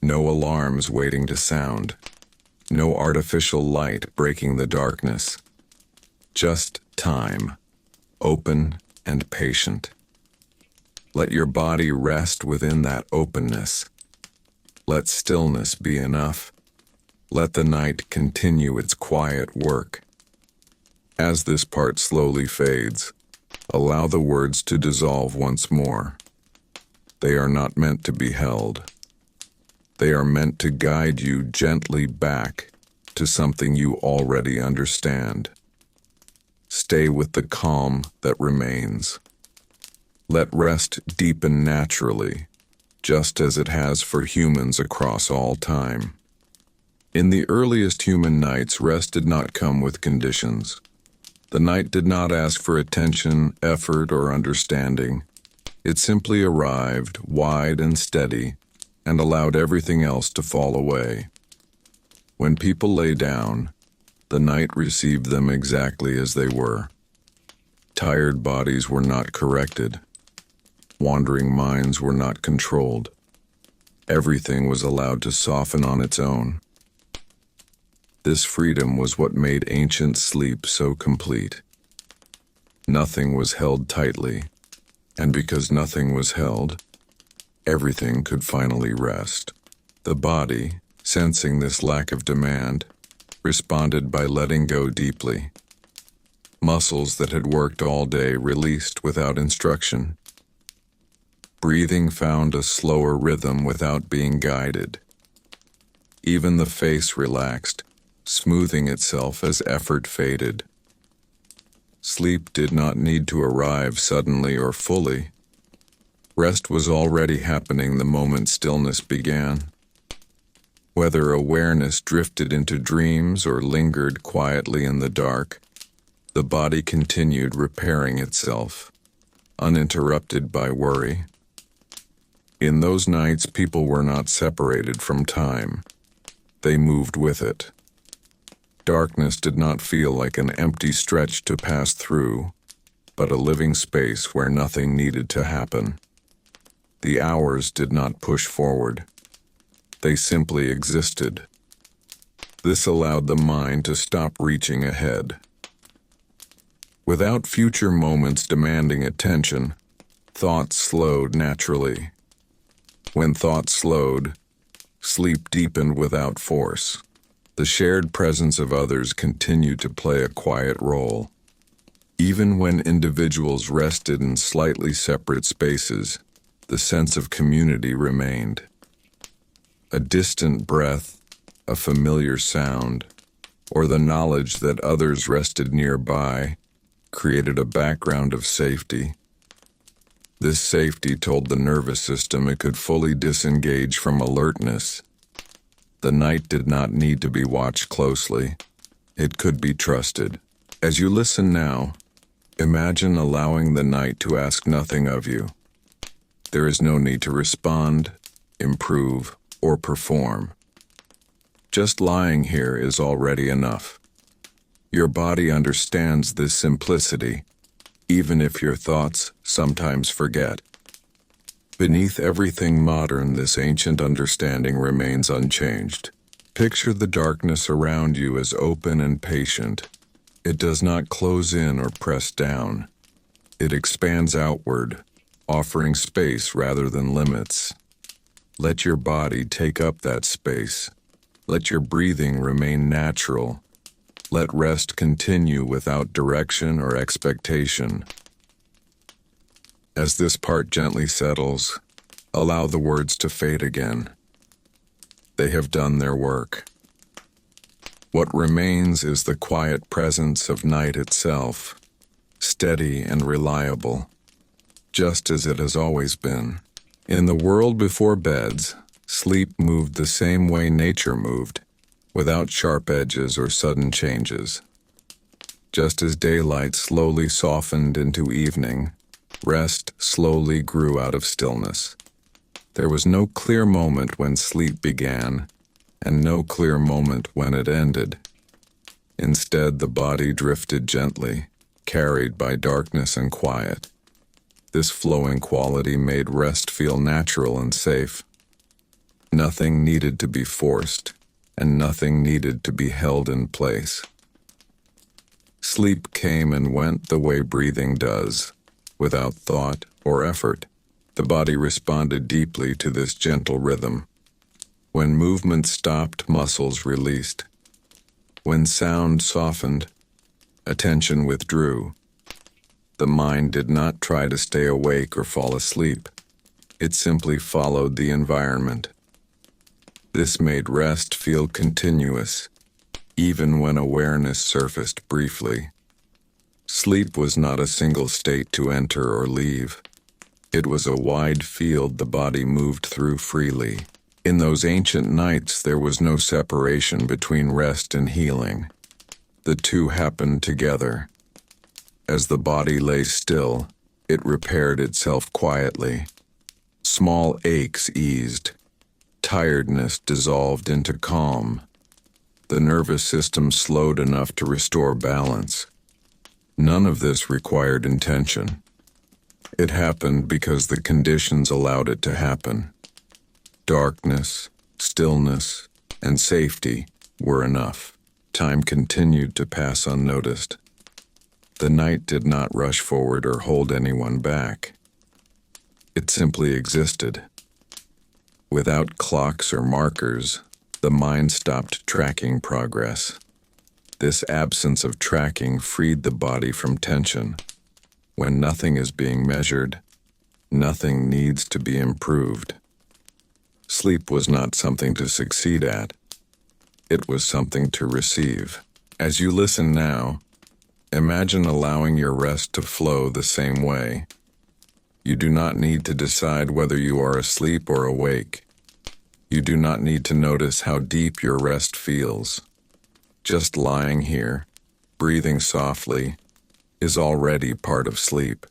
No alarms waiting to sound. No artificial light breaking the darkness. Just time, open and patient. Let your body rest within that openness. Let stillness be enough. Let the night continue its quiet work. As this part slowly fades, allow the words to dissolve once more. They are not meant to be held. They are meant to guide you gently back to something you already understand. Stay with the calm that remains. Let rest deepen naturally, just as it has for humans across all time. In the earliest human nights, rest did not come with conditions. The night did not ask for attention, effort, or understanding. It simply arrived, wide and steady, and allowed everything else to fall away. When people lay down, the night received them exactly as they were. Tired bodies were not corrected. Wandering minds were not controlled. Everything was allowed to soften on its own. This freedom was what made ancient sleep so complete. Nothing was held tightly, and because nothing was held, everything could finally rest. The body, sensing this lack of demand, responded by letting go deeply. Muscles that had worked all day released without instruction. Breathing found a slower rhythm without being guided. Even the face relaxed, smoothing itself as effort faded. Sleep did not need to arrive suddenly or fully. Rest was already happening the moment stillness began. Whether awareness drifted into dreams or lingered quietly in the dark, the body continued repairing itself, uninterrupted by worry. In those nights, people were not separated from time. They moved with it. Darkness did not feel like an empty stretch to pass through, but a living space where nothing needed to happen. The hours did not push forward. They simply existed. This allowed the mind to stop reaching ahead. Without future moments demanding attention, thoughts slowed naturally. When thoughts slowed, sleep deepened without force. The shared presence of others continued to play a quiet role. Even when individuals rested in slightly separate spaces, the sense of community remained. A distant breath, a familiar sound, or the knowledge that others rested nearby created a background of safety. This safety told the nervous system it could fully disengage from alertness. The night did not need to be watched closely. It could be trusted. As you listen now, imagine allowing the night to ask nothing of you. There is no need to respond, improve, or perform. Just lying here is already enough. Your body understands this simplicity, even if your thoughts sometimes forget. Beneath everything modern, this ancient understanding remains unchanged. Picture the darkness around you as open and patient. It does not close in or press down. It expands outward, offering space rather than limits. Let your body take up that space. Let your breathing remain natural. Let rest continue without direction or expectation. As this part gently settles, allow the words to fade again. They have done their work. What remains is the quiet presence of night itself, steady and reliable, just as it has always been. In the world before beds, sleep moved the same way nature moved, without sharp edges or sudden changes. Just as daylight slowly softened into evening, rest slowly grew out of stillness. There was no clear moment when sleep began, and no clear moment when it ended. Instead, the body drifted gently, carried by darkness and quiet. This flowing quality made rest feel natural and safe. Nothing needed to be forced, and nothing needed to be held in place. Sleep came and went the way breathing does, without thought or effort. The body responded deeply to this gentle rhythm. When movement stopped, muscles released. When sound softened, attention withdrew. The mind did not try to stay awake or fall asleep. It simply followed the environment. This made rest feel continuous, even when awareness surfaced briefly. Sleep was not a single state to enter or leave. It was a wide field the body moved through freely. In those ancient nights, there was no separation between rest and healing. The two happened together. As the body lay still, it repaired itself quietly. Small aches eased. Tiredness dissolved into calm. The nervous system slowed enough to restore balance. None of this required intention. It happened because the conditions allowed it to happen. Darkness, stillness, and safety were enough. Time continued to pass unnoticed. The night did not rush forward or hold anyone back. It simply existed. Without clocks or markers, the mind stopped tracking progress. This absence of tracking freed the body from tension. When nothing is being measured, nothing needs to be improved. Sleep was not something to succeed at. It was something to receive. As you listen now, imagine allowing your rest to flow the same way. You do not need to decide whether you are asleep or awake. You do not need to notice how deep your rest feels. Just lying here, breathing softly, is already part of sleep.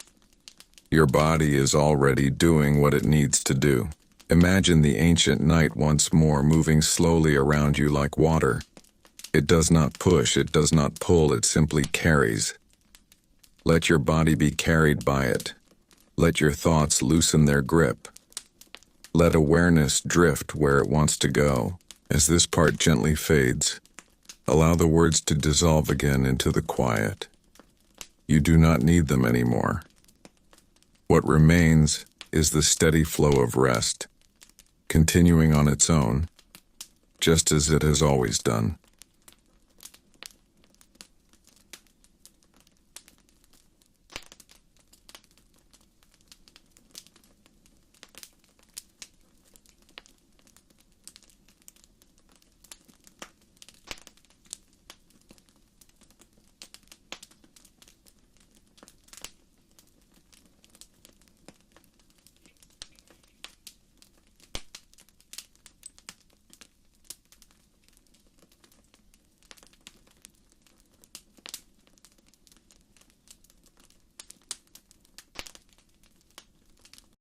Your body is already doing what it needs to do. Imagine the ancient night once more moving slowly around you like water. It does not push, it does not pull, it simply carries. Let your body be carried by it. Let your thoughts loosen their grip. Let awareness drift where it wants to go. As this part gently fades, allow the words to dissolve again into the quiet. You do not need them anymore. What remains is the steady flow of rest, continuing on its own, just as it has always done.